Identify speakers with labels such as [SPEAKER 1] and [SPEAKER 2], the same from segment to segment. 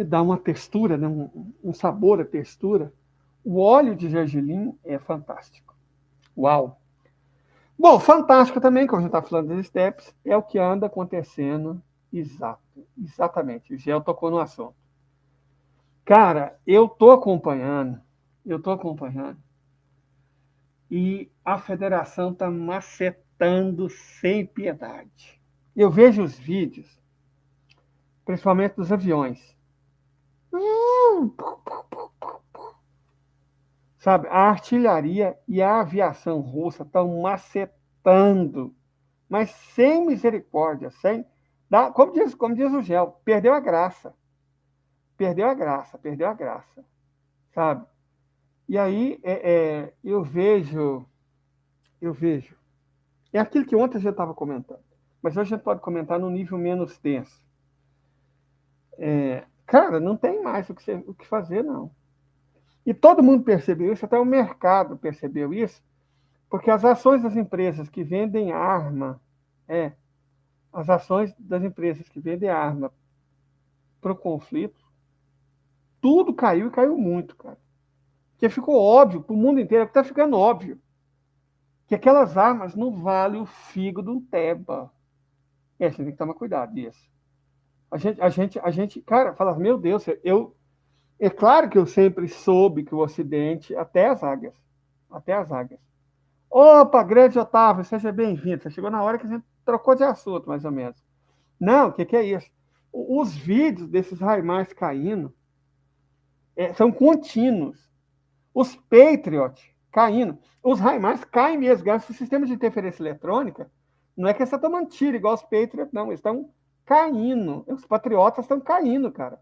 [SPEAKER 1] dá uma textura, né? Um sabor, a textura. O óleo de gergelim é fantástico. Uau! Bom, fantástico também, como a gente está falando dos steps, é o que anda acontecendo. Exato, exatamente. O Gel tocou no assunto. Cara, eu tô acompanhando, e a federação está macetando sem piedade. Eu vejo os vídeos, principalmente dos aviões. Sabe, a artilharia e a aviação russa estão macetando, mas sem misericórdia, sem. Como diz o Gel, perdeu a graça. Perdeu a graça, perdeu a graça. Sabe? E aí eu vejo. É aquilo que ontem a gente estava comentando, mas hoje a gente pode comentar num nível menos tenso. Cara, não tem mais o que fazer, não. E todo mundo percebeu isso, até o mercado percebeu isso, porque as ações das empresas que vendem arma, é, as ações das empresas que vendem arma para o conflito, tudo caiu e caiu muito, cara. Porque ficou óbvio para o mundo inteiro, está ficando óbvio, que aquelas armas não valem o figo de um teba. E a gente tem que tomar cuidado disso. A gente, cara, fala, meu Deus, é claro que eu sempre soube que o Ocidente, até as águias. Opa, grande Otávio, seja bem-vindo. Você chegou na hora que a gente trocou de assunto, mais ou menos. Não, o que é isso? Os vídeos desses raimais caindo são contínuos. Os Patriot caindo. Os raimais caem mesmo, graças ao sistema de interferência eletrônica. Não é que eles estão tomando tiro igual os Patriot, não. Eles estão caindo. Os patriotas estão caindo, cara.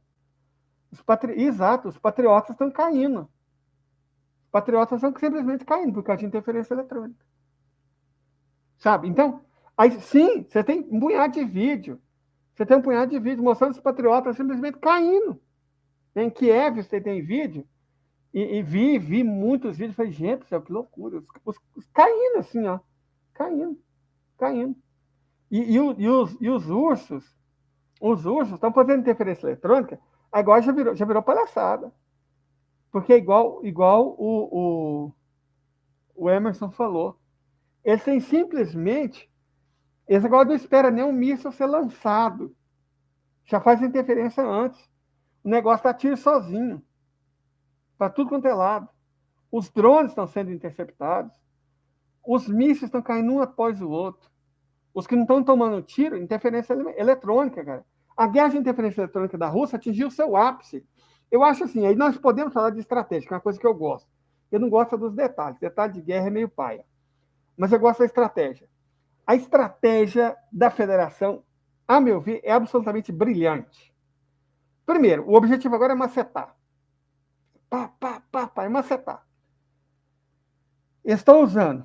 [SPEAKER 1] Exato, os patriotas estão caindo. Os patriotas estão simplesmente caindo por causa de interferência eletrônica. Sabe? Então, aí sim, você tem um punhado de vídeo. Você tem um punhado de vídeo mostrando os patriotas simplesmente caindo. Em Kiev você tem vídeo. E vi muitos vídeos. Falei, gente, que loucura. Os caindo assim, ó. Caindo, caindo. E os ursos estão fazendo interferência eletrônica. Agora já virou palhaçada. Porque é igual o Emerson falou. Eles agora não esperam nem um míssil ser lançado. Já faz interferência antes. O negócio dá tiro sozinho. Para tudo quanto é lado. Os drones estão sendo interceptados. Os mísseis estão caindo um após o outro. Os que não estão tomando tiro, interferência eletrônica, cara. A guerra de interferência eletrônica da Rússia atingiu seu ápice. Eu acho assim, aí nós podemos falar de estratégia, que é uma coisa que eu gosto. Eu não gosto dos detalhes. Detalhe de guerra é meio paia. Mas eu gosto da estratégia. A estratégia da federação, a meu ver, é absolutamente brilhante. Primeiro, o objetivo agora é macetar. É macetar. Estão usando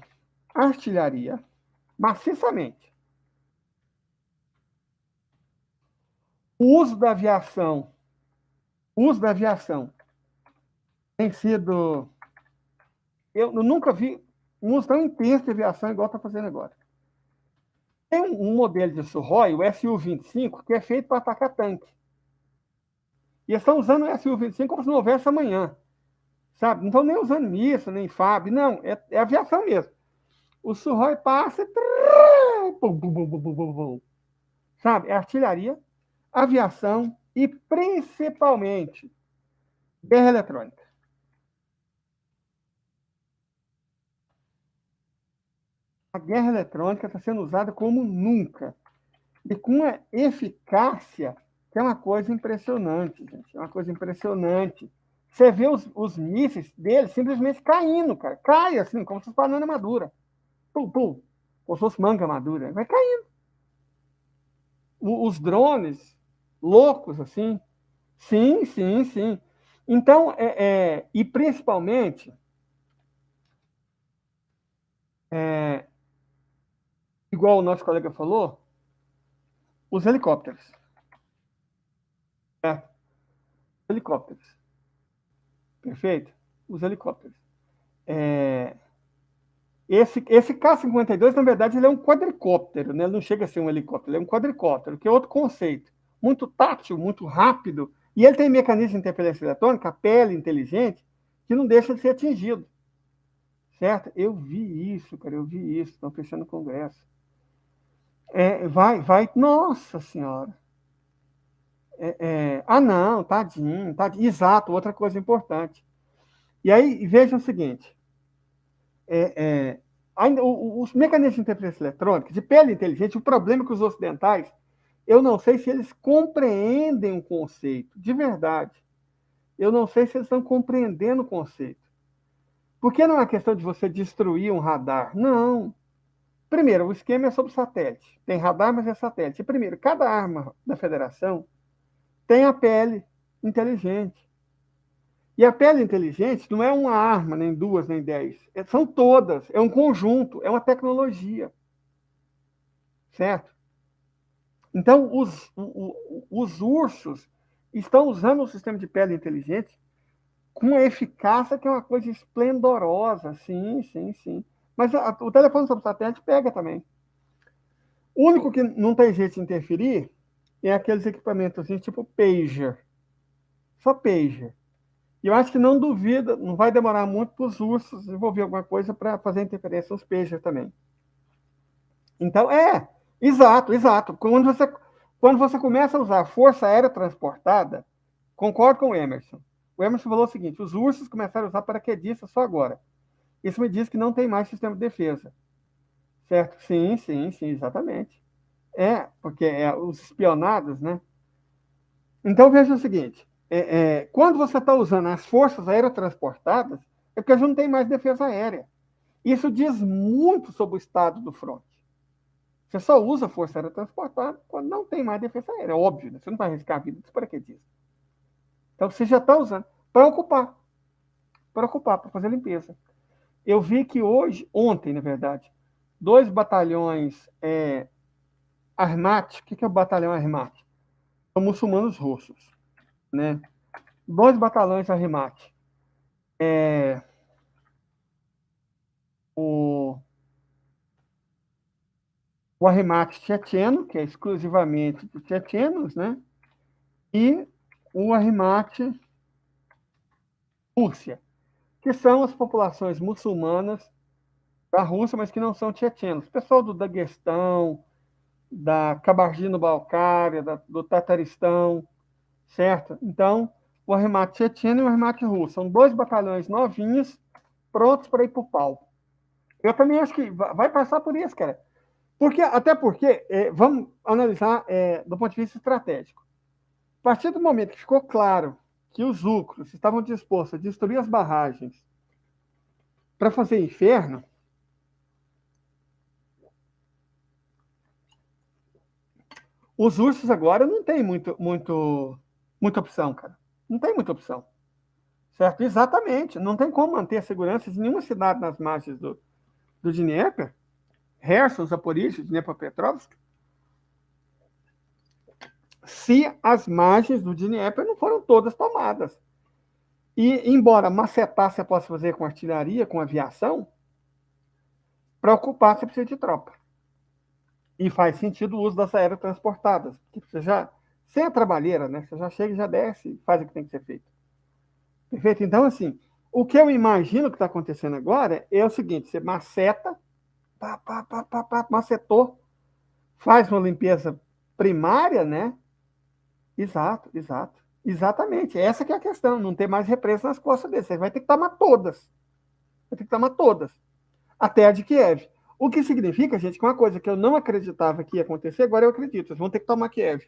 [SPEAKER 1] artilharia maciçamente. O uso da aviação tem sido. Eu nunca vi um uso tão intenso de aviação igual está fazendo agora. Tem um modelo de Sukhoi, o Su-25, que é feito para atacar tanque. E eles estão usando o Su-25 como se não houvesse amanhã. Sabe? Não estão nem usando míssil, nem FAB, não. É aviação mesmo. O Sukhoi passa e. Bum, bum, bum, bum, bum, bum. Sabe? É artilharia, aviação e, principalmente, guerra eletrônica. A guerra eletrônica está sendo usada como nunca. E com uma eficácia que é uma coisa impressionante, gente. É uma coisa impressionante. Você vê os mísseis deles simplesmente caindo, cara. Cai assim, como se fosse banana madura. Pum, pum. Como se fosse manga madura. Vai caindo. Os drones loucos, assim. Sim, sim, sim. Então, e principalmente, igual o nosso colega falou, os helicópteros. É, helicópteros. Perfeito? Os helicópteros. Esse K-52, na verdade, ele é um quadricóptero, né? Ele não chega a ser um helicóptero, ele é um quadricóptero, que é outro conceito. Muito tátil, muito rápido, E ele tem mecanismo de interferência eletrônica, a pele inteligente, que não deixa de ser atingido. Certo? Eu vi isso, cara, eu vi isso. Estão fechando o Congresso. Vai. Nossa Senhora. Não, tadinho, tadinho. Exato, outra coisa importante. E aí, veja o seguinte: os mecanismos de interferência eletrônica, de pele inteligente, o problema é que os ocidentais, eu não sei se eles compreendem o conceito, de verdade. Eu não sei se eles estão compreendendo o conceito. Porque não é questão de você destruir um radar. Não. Primeiro, o esquema é sobre satélite. Tem radar, mas é satélite. Primeiro, cada arma da federação tem a pele inteligente. E a pele inteligente não é uma arma, nem duas, nem 10. São todas. É um conjunto, é uma tecnologia. Certo? Então, os ursos estão usando o sistema de pele inteligente com uma eficácia que é uma coisa esplendorosa. Sim, sim, sim. Mas o telefone sobre satélite pega também. O único que não tem jeito de interferir é aqueles equipamentos assim, tipo pager. Só pager. E eu acho que não duvida, não vai demorar muito para os ursos desenvolver alguma coisa para fazer interferência nos pager também. Então, exato, exato. Quando você começa a usar força aérea transportada, concordo com o Emerson. O Emerson falou o seguinte: os ursos começaram a usar paraquedistas só agora. Isso me diz que não tem mais sistema de defesa. Certo? Sim, sim, sim, exatamente. Porque os espionados, né? Então veja o seguinte: quando você está usando as forças aerotransportadas, é porque a gente não tem mais defesa aérea. Isso diz muito sobre o estado do fronte. Você só usa a força aerotransportada quando não tem mais defesa aérea. É óbvio, né? Você não vai arriscar a vida dos paraquedistas. Então você já está usando para ocupar, para fazer limpeza. Eu vi que ontem, na verdade, 2 batalhões Armat. O que é o batalhão Armat? São muçulmanos russos, né? 2 batalhões Armat. O Armat checheno, que é exclusivamente dos chechenos, né? E o Armat Rússia, que são as populações muçulmanas da Rússia, mas que não são chechenos. Pessoal do Daguestão, da Cabargino-Balcária, do Tataristão, certo? Então, o Armat checheno e o Armat russo são 2 batalhões novinhos, prontos para ir para o pau. Eu também acho que vai passar por isso, cara. Até porque, vamos analisar do ponto de vista estratégico. A partir do momento que ficou claro que os ucros estavam dispostos a destruir as barragens para fazer inferno, os ursos agora não têm muita opção, cara. Não tem muita opção. Certo? Exatamente. Não tem como manter a segurança de nenhuma cidade nas margens do Dnieper, Kherson, Zaporizhzhia, Dnepropetrovsk, se as margens do Dnieper não foram todas tomadas. E, embora macetar você possa fazer com artilharia, com aviação, para ocupar você precisa de tropa. E faz sentido o uso das aerotransportadas. Porque você já, sem a trabalheira, né? Você já chega e já desce e faz o que tem que ser feito. Perfeito? Então, assim, o que eu imagino que está acontecendo agora é o seguinte: você maceta, macetou, faz uma limpeza primária, né? Exato, exato. Exatamente. Essa que é a questão. Não ter mais represa nas costas dele. Você vai ter que tomar todas. Vai ter que tomar todas. Até a de Kiev. O que significa, gente, que uma coisa que eu não acreditava que ia acontecer, agora eu acredito. Vocês vão ter que tomar Kiev.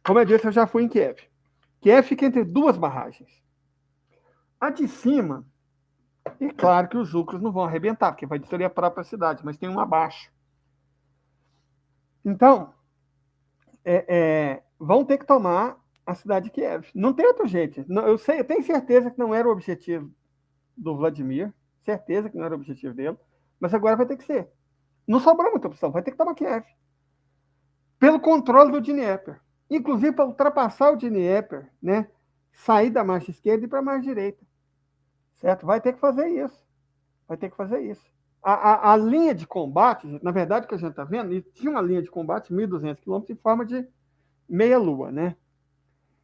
[SPEAKER 1] Como eu disse, eu já fui em Kiev. Kiev fica entre 2 barragens. A de cima, é claro que os ucros não vão arrebentar, porque vai destruir a própria cidade, mas tem uma abaixo. Então, vão ter que tomar a cidade de Kiev. Não tem outro jeito. Eu tenho certeza que não era o objetivo do Vladimir, certeza que não era o objetivo dele, mas agora vai ter que ser. Não sobrou muita opção, vai ter que tomar Kiev. Pelo controle do Dnieper. Inclusive para ultrapassar o Dnieper, né? Sair da margem esquerda e para a margem direita. Certo? Vai ter que fazer isso. Vai ter que fazer isso. A linha de combate, na verdade, que a gente está vendo, tinha uma linha de combate, 1.200 quilômetros, em forma de meia-lua, né?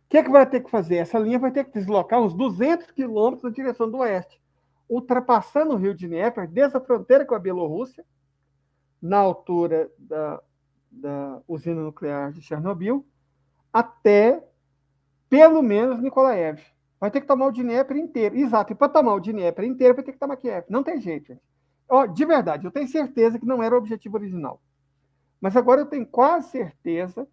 [SPEAKER 1] O que vai ter que fazer? Essa linha vai ter que deslocar uns 200 quilômetros na direção do oeste, ultrapassando o rio Dnieper, desde a fronteira com a Bielorrússia, na altura da usina nuclear de Chernobyl, até, pelo menos, Nikolaev. Vai ter que tomar o Dnieper inteiro. Exato, e para tomar o Dnieper inteiro, vai ter que tomar Kiev. Não tem jeito, gente. Ó, de verdade, eu tenho certeza que não era o objetivo original. Mas agora eu tenho quase certeza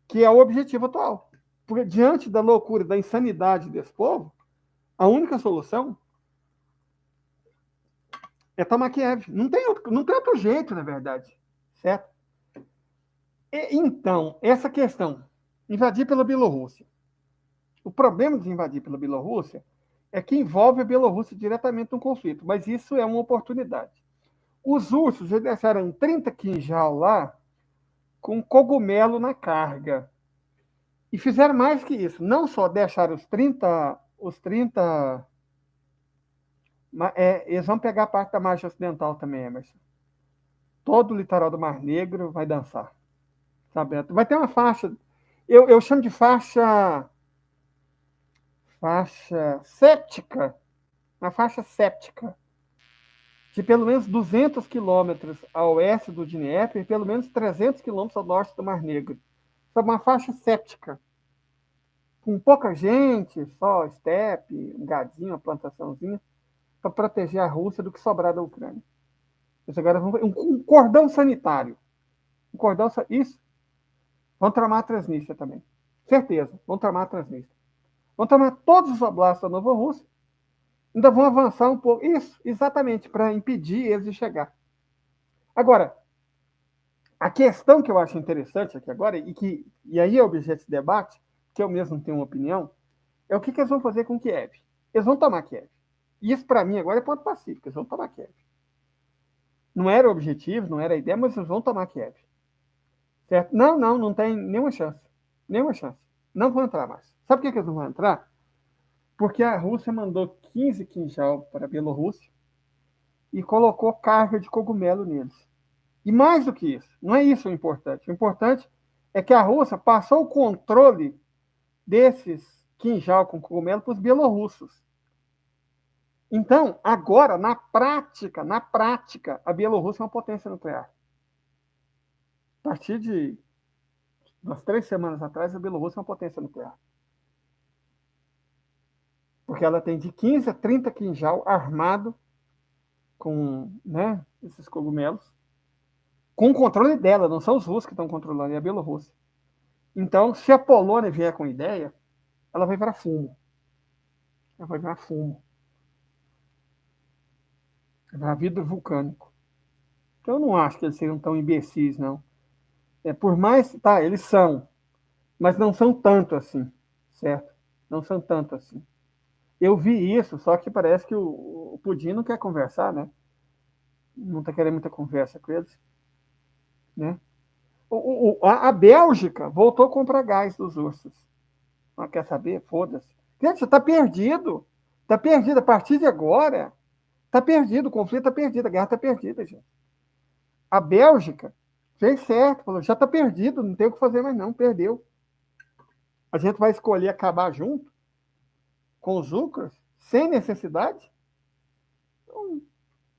[SPEAKER 1] que é o objetivo atual. Porque diante da loucura, da insanidade desse povo, a única solução é tomar Kiev. Não tem outro jeito, na verdade. Certo? Então, essa questão, invadir pela Bielorrússia. O problema de invadir pela Bielorrússia é que envolve a Bielorrússia diretamente no conflito, mas isso é uma oportunidade. Os russos já deixaram 30 quinjal lá com cogumelo na carga. E fizeram mais que isso. Não só deixaram os 30 eles vão pegar a parte da margem ocidental também, Emerson. Todo o litoral do Mar Negro vai dançar. Sabe? Vai ter uma faixa, eu chamo de faixa séptica, uma faixa séptica, de pelo menos 200 quilômetros a oeste do Dnieper e pelo menos 300 quilômetros ao norte do Mar Negro. Sabe? Uma faixa séptica, com pouca gente, só estepe, um gadinho, uma plantaçãozinha, para proteger a Rússia do que sobrar da Ucrânia. Eles agora vão um cordão sanitário. Um cordão, isso. Vão tramar a Transnistria também. Certeza, vão tramar a Transnistria. Vão tomar todos os oblastos da Nova Rússia, ainda vão avançar um pouco. Isso, exatamente, para impedir eles de chegar. Agora, a questão que eu acho interessante aqui agora, e aí é objeto de debate, que eu mesmo tenho uma opinião, é o que eles vão fazer com Kiev. Eles vão tomar Kiev. E isso, para mim, agora é ponto pacífico. Eles vão tomar Kiev. Não era o objetivo, não era a ideia, mas eles vão tomar Kiev. Certo? Não tem nenhuma chance. Nenhuma chance. Não vão entrar mais. Sabe por que eles não vão entrar? Porque a Rússia mandou 15 quinjal para a Bielorrússia e colocou carga de cogumelo neles. E mais do que isso, não é isso o importante. O importante é que a Rússia passou o controle desses quinjal com cogumelo para os bielorrussos. Então, agora, na prática, a Bielorrússia é uma potência nuclear. A partir de umas 3 semanas atrás, a Bielorrússia é uma potência nuclear. Porque ela tem de 15 a 30 quinjal armado com, né, esses cogumelos, com o controle dela, não são os russos que estão controlando, é a Bielorrússia. Então, se a Polônia vier com ideia, ela vai virar fumo. Ela vai virar fumo. Vai virar vidro vulcânico. Então, eu não acho que eles sejam tão imbecis, não. Por mais, tá, eles são, mas não são tanto assim, certo? Não são tanto assim. Eu vi isso, só que parece que o Putin não quer conversar, né? Não está querendo muita conversa com eles, né? A Bélgica voltou a comprar gás dos russos. Não quer saber? Foda-se. Gente, você está perdido. Está perdido. A partir de agora, está perdido. O conflito está perdido. A guerra está perdida, gente. A Bélgica fez certo. Falou, já está perdido. Não tem o que fazer mais, não. Perdeu. A gente vai escolher acabar junto com os Ucras, sem necessidade. Então,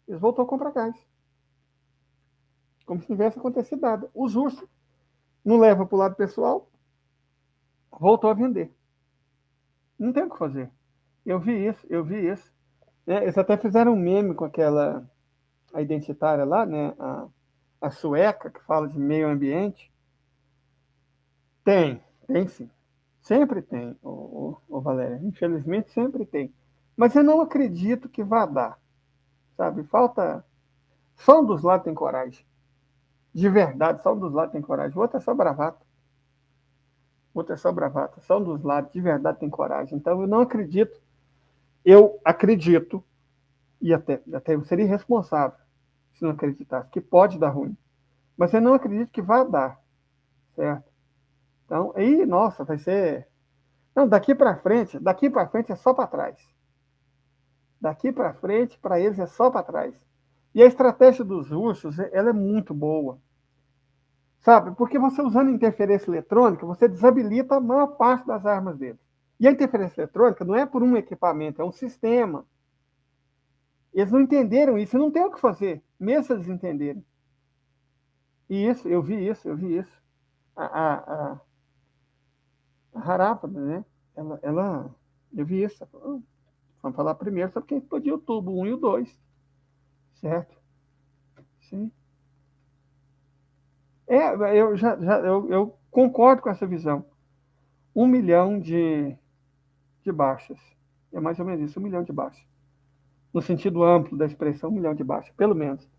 [SPEAKER 1] eles voltou a comprar gás. Como se tivesse acontecido nada. Os russos não levam para o lado pessoal, voltou a vender. Não tem o que fazer. Eu vi isso. Eles até fizeram um meme com a identitária lá, né? A sueca, que fala de meio ambiente. Tem sim. Sempre tem, o Valéria. Infelizmente, sempre tem. Mas eu não acredito que vá dar. Sabe? Falta. Só um dos lados tem coragem. De verdade, só um dos lados tem coragem. O outro é só bravata. Só um dos lados, de verdade, tem coragem. Então, eu não acredito. Eu acredito, e até eu seria irresponsável se não acreditasse, que pode dar ruim. Mas eu não acredito que vai dar, certo? Então, aí, nossa, vai ser... Não, daqui para frente é só para trás. Daqui para frente, para eles, é só para trás. E a estratégia dos russos, ela é muito boa. Sabe? Porque você usando interferência eletrônica, você desabilita a maior parte das armas deles. E a interferência eletrônica não é por um equipamento, é um sistema. Eles não entenderam isso, não tem o que fazer, mesmo se eles entenderem. E isso, eu vi isso, eu vi isso. A Harapa, né? Eu vi isso. Vamos falar primeiro sobre quem explodiu o tubo 1 e o 2. Certo? Sim. Eu concordo com essa visão. 1 milhão de baixas. É mais ou menos isso, 1 milhão de baixas. No sentido amplo da expressão, 1 milhão de baixas, pelo menos.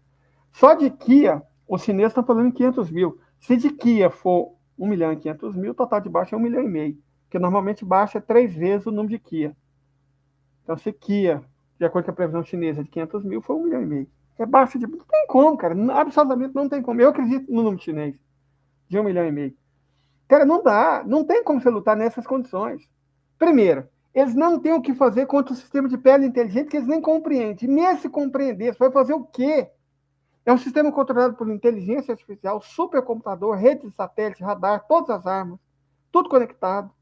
[SPEAKER 1] Só de Kia, os chineses estão falando em 500 mil. Se de Kia for 1 milhão e 500 mil, o total de baixa é 1 milhão e meio. Porque normalmente baixa é 3 vezes o número de Kia. Então, se Kia, de acordo com a previsão chinesa, de 500 mil, foi 1 milhão e meio. É baixa de. Não tem como, cara. Absolutamente não tem como. Eu acredito no número chinês de 1 milhão e meio. Cara, não dá. Não tem como você lutar nessas condições. Primeiro, eles não têm o que fazer contra o sistema de pele inteligente que eles nem compreendem. E mesmo se compreender, você vai fazer o quê? É um sistema controlado por inteligência artificial, supercomputador, rede de satélite, radar, todas as armas, tudo conectado.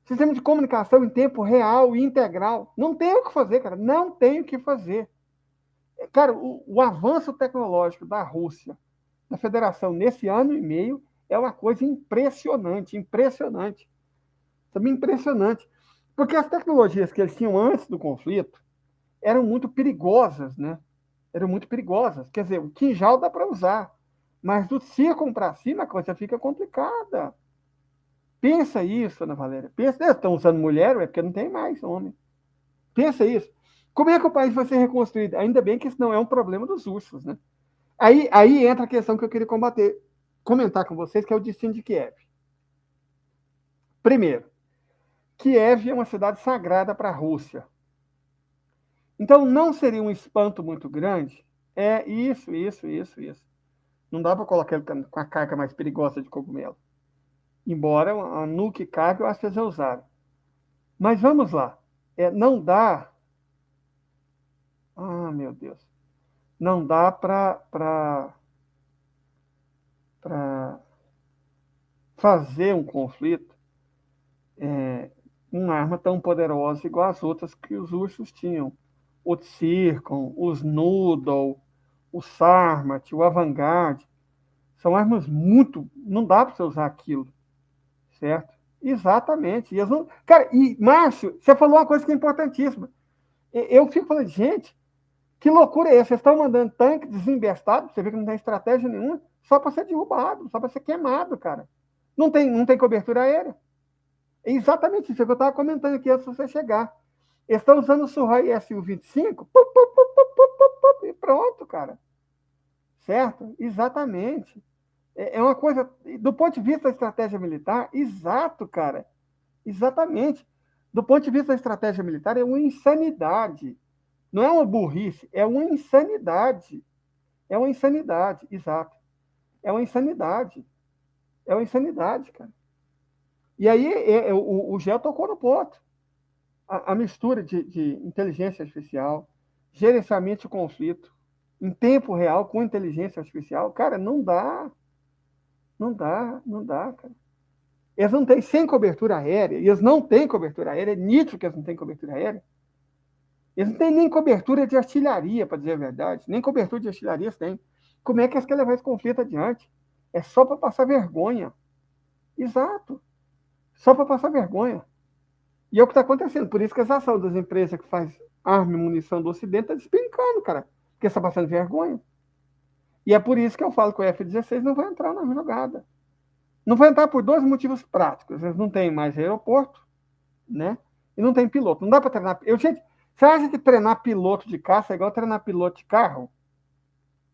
[SPEAKER 1] Sistema de comunicação em tempo real e integral. Não tem o que fazer, cara. Não tem o que fazer. Cara, o avanço tecnológico da Rússia, da Federação, nesse ano e meio, é uma coisa impressionante, impressionante. Também impressionante. Porque as tecnologias que eles tinham antes do conflito eram muito perigosas, né? Eram muito perigosas. Quer dizer, o quinjal dá para usar, mas do círculo para cima a coisa fica complicada. Pensa isso, Ana Valéria. Pensa, estão usando mulher, é porque não tem mais homem. Pensa isso. Como é que o país vai ser reconstruído? Ainda bem que isso não é um problema dos ursos, né? Aí entra a questão que eu queria comentar com vocês, que é o destino de Kiev. Primeiro, Kiev é uma cidade sagrada para a Rússia. Então, não seria um espanto muito grande? É isso. Não dá para colocar ele com a carga mais perigosa de cogumelo. Embora a nuke carga, eu acho que eles já usaram. Mas vamos lá. Não dá. Ah, meu Deus. Não dá para fazer um conflito uma arma tão poderosa igual as outras que os ursos tinham. O Zircon, os Noodle, o Sarmat, o Avangard. São armas muito. Não dá para você usar aquilo. Certo? Exatamente. Não... Cara, e Márcio, você falou uma coisa que é importantíssima. Eu fico falando, gente, que loucura é essa? Vocês estão mandando tanque desembestado, você vê que não tem estratégia nenhuma, só para ser derrubado, só para ser queimado, cara. Não tem cobertura aérea. É exatamente isso que eu estava comentando aqui antes de você chegar. Eles estão usando o Suhoi Su-25, e pronto, cara. Certo? Exatamente. É uma coisa, do ponto de vista da estratégia militar, exato, cara. Exatamente. Do ponto de vista da estratégia militar, é uma insanidade. Não é uma burrice, é uma insanidade. É uma insanidade, exato. É uma insanidade. É uma insanidade, cara. E aí o Gé tocou no ponto. A mistura de inteligência artificial, gerenciamento de conflito, em tempo real com inteligência artificial, cara, não dá. Não dá, cara. Eles não têm sem cobertura aérea, e eles não têm cobertura aérea, é nítido que eles não têm cobertura aérea. Eles não têm nem cobertura de artilharia, para dizer a verdade. Nem cobertura de artilharia eles têm. Como é que eles querem levar esse conflito adiante? É só para passar vergonha. Exato. Só para passar vergonha. E é o que está acontecendo. Por isso que essa ação das empresas que faz arma e munição do Ocidente está despencando, cara. Porque está passando vergonha. E é por isso que eu falo que o F-16 não vai entrar na jogada. Não vai entrar por dois motivos práticos. Eles não têm mais aeroporto, né? E não tem piloto. Não dá para treinar. Gente, você acha que treinar piloto de caça é igual treinar piloto de carro?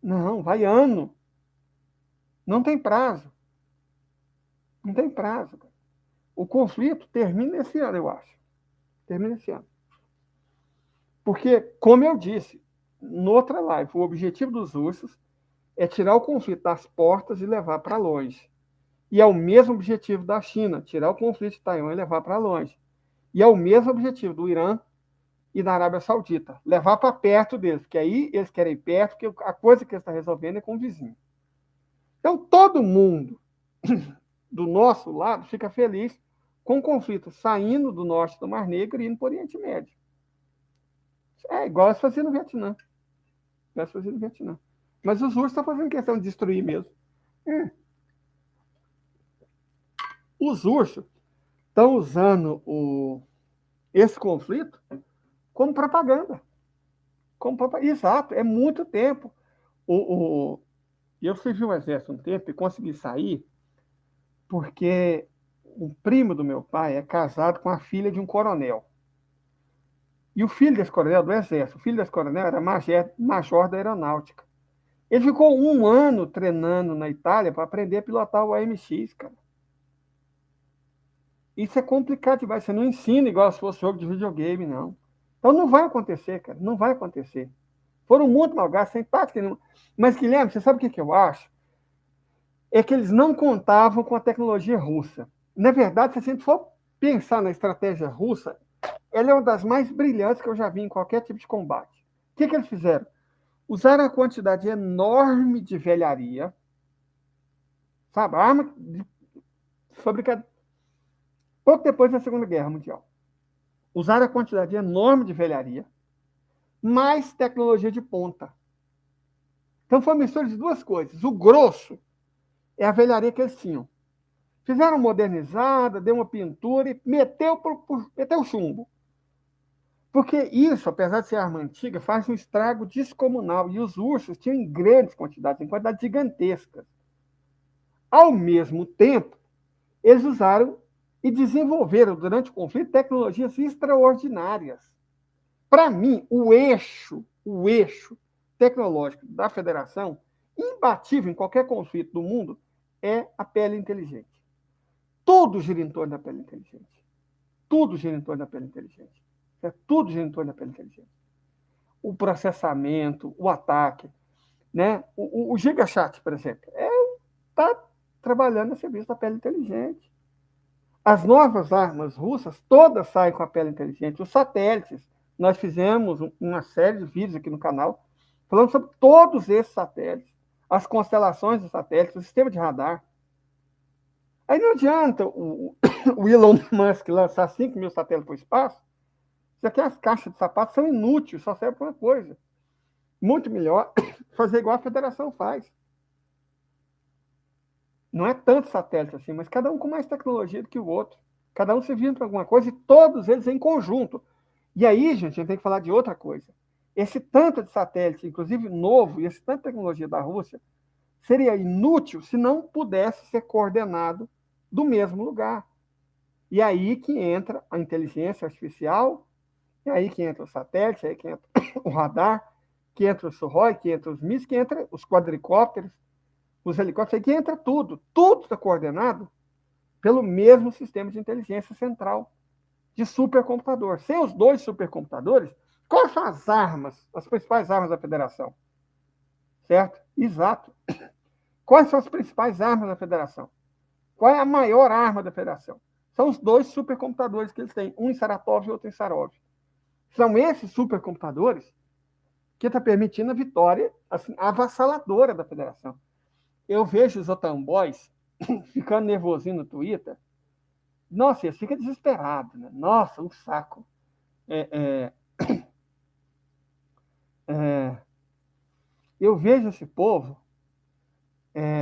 [SPEAKER 1] Não, vai ano. Não tem prazo. Não tem prazo. O conflito termina esse ano, eu acho. Termina esse ano. Porque, como eu disse, noutra live, o objetivo dos ursos é tirar o conflito das portas e levar para longe. E é o mesmo objetivo da China, tirar o conflito de Taiwan e levar para longe. E é o mesmo objetivo do Irã e da Arábia Saudita, levar para perto deles, porque aí eles querem ir perto, porque a coisa que eles estão resolvendo é com o vizinho. Então, todo mundo do nosso lado fica feliz com o conflito saindo do norte do Mar Negro e indo para o Oriente Médio. É igual se fazia no Vietnã. Igual se fazia no Vietnã. Mas os russos estão fazendo questão de destruir mesmo. Os russos estão usando esse conflito como propaganda. Exato, é muito tempo. Eu servi o exército um tempo e consegui sair porque um primo do meu pai é casado com a filha de um coronel. E o filho desse coronel do exército, o filho desse coronel era major da aeronáutica. Ele ficou 1 ano treinando na Itália para aprender a pilotar o AMX, cara. Isso é complicado demais. Você não ensina igual se fosse jogo de videogame, não. Então não vai acontecer, cara. Não vai acontecer. Foram muito mal gastos, sem tática nenhuma. Mas, Guilherme, você sabe o que eu acho? É que eles não contavam com a tecnologia russa. Na verdade, se a gente for pensar na estratégia russa, ela é uma das mais brilhantes que eu já vi em qualquer tipo de combate. O que eles fizeram? Usaram a quantidade enorme de velharia, sabe? Arma fabricada pouco depois da Segunda Guerra Mundial. Usaram a quantidade enorme de velharia, mais tecnologia de ponta. Então foi uma mistura de duas coisas. O grosso é a velharia que eles tinham. Fizeram modernizada, deu uma pintura e meteu chumbo. Porque isso, apesar de ser arma antiga, faz um estrago descomunal. E os ursos tinham em grandes quantidades, em quantidades gigantescas. Ao mesmo tempo, eles usaram e desenvolveram durante o conflito tecnologias extraordinárias. Para mim, o eixo tecnológico da federação, imbatível em qualquer conflito do mundo, é a pele inteligente. Tudo gira em torno da pele inteligente. Tudo gira em torno da pele inteligente. Tudo gira em torno da pele inteligente. O processamento, o ataque, né? O GigaChat, por exemplo, está trabalhando a serviço da pele inteligente. As novas armas russas todas saem com a pele inteligente. Os satélites, nós fizemos uma série de vídeos aqui no canal falando sobre todos esses satélites, as constelações dos satélites, o sistema de radar. Aí não adianta o Elon Musk lançar 5 mil satélites para o espaço, já que as caixas de sapato são inúteis, só servem para uma coisa. Muito melhor fazer igual a federação faz. Não é tanto satélite assim, mas cada um com mais tecnologia do que o outro. Cada um servindo para alguma coisa e todos eles em conjunto. E aí, gente, a gente tem que falar de outra coisa. Esse tanto de satélite, inclusive novo, e esse tanto de tecnologia da Rússia, seria inútil se não pudesse ser coordenado do mesmo lugar. E aí que entra a inteligência artificial, e aí que entra o satélite, aí que entra o radar, que entra o Sukhoi, que entra os mísseis, que entra os quadricópteros, os helicópteros, aí que entra tudo. Tudo está coordenado pelo mesmo sistema de inteligência central de supercomputador. Sem os dois supercomputadores, quais são as armas, as principais armas da federação? Certo? Exato. Quais são as principais armas da federação? Qual é a maior arma da federação? São os dois supercomputadores que eles têm, um em Saratov e outro em Sarov. São esses supercomputadores que estão permitindo a vitória assim, avassaladora da federação. Eu vejo os OTAN Boys ficando nervosinho no Twitter. Nossa, eles ficam desesperados, né? Nossa, um saco. Eu vejo esse povo.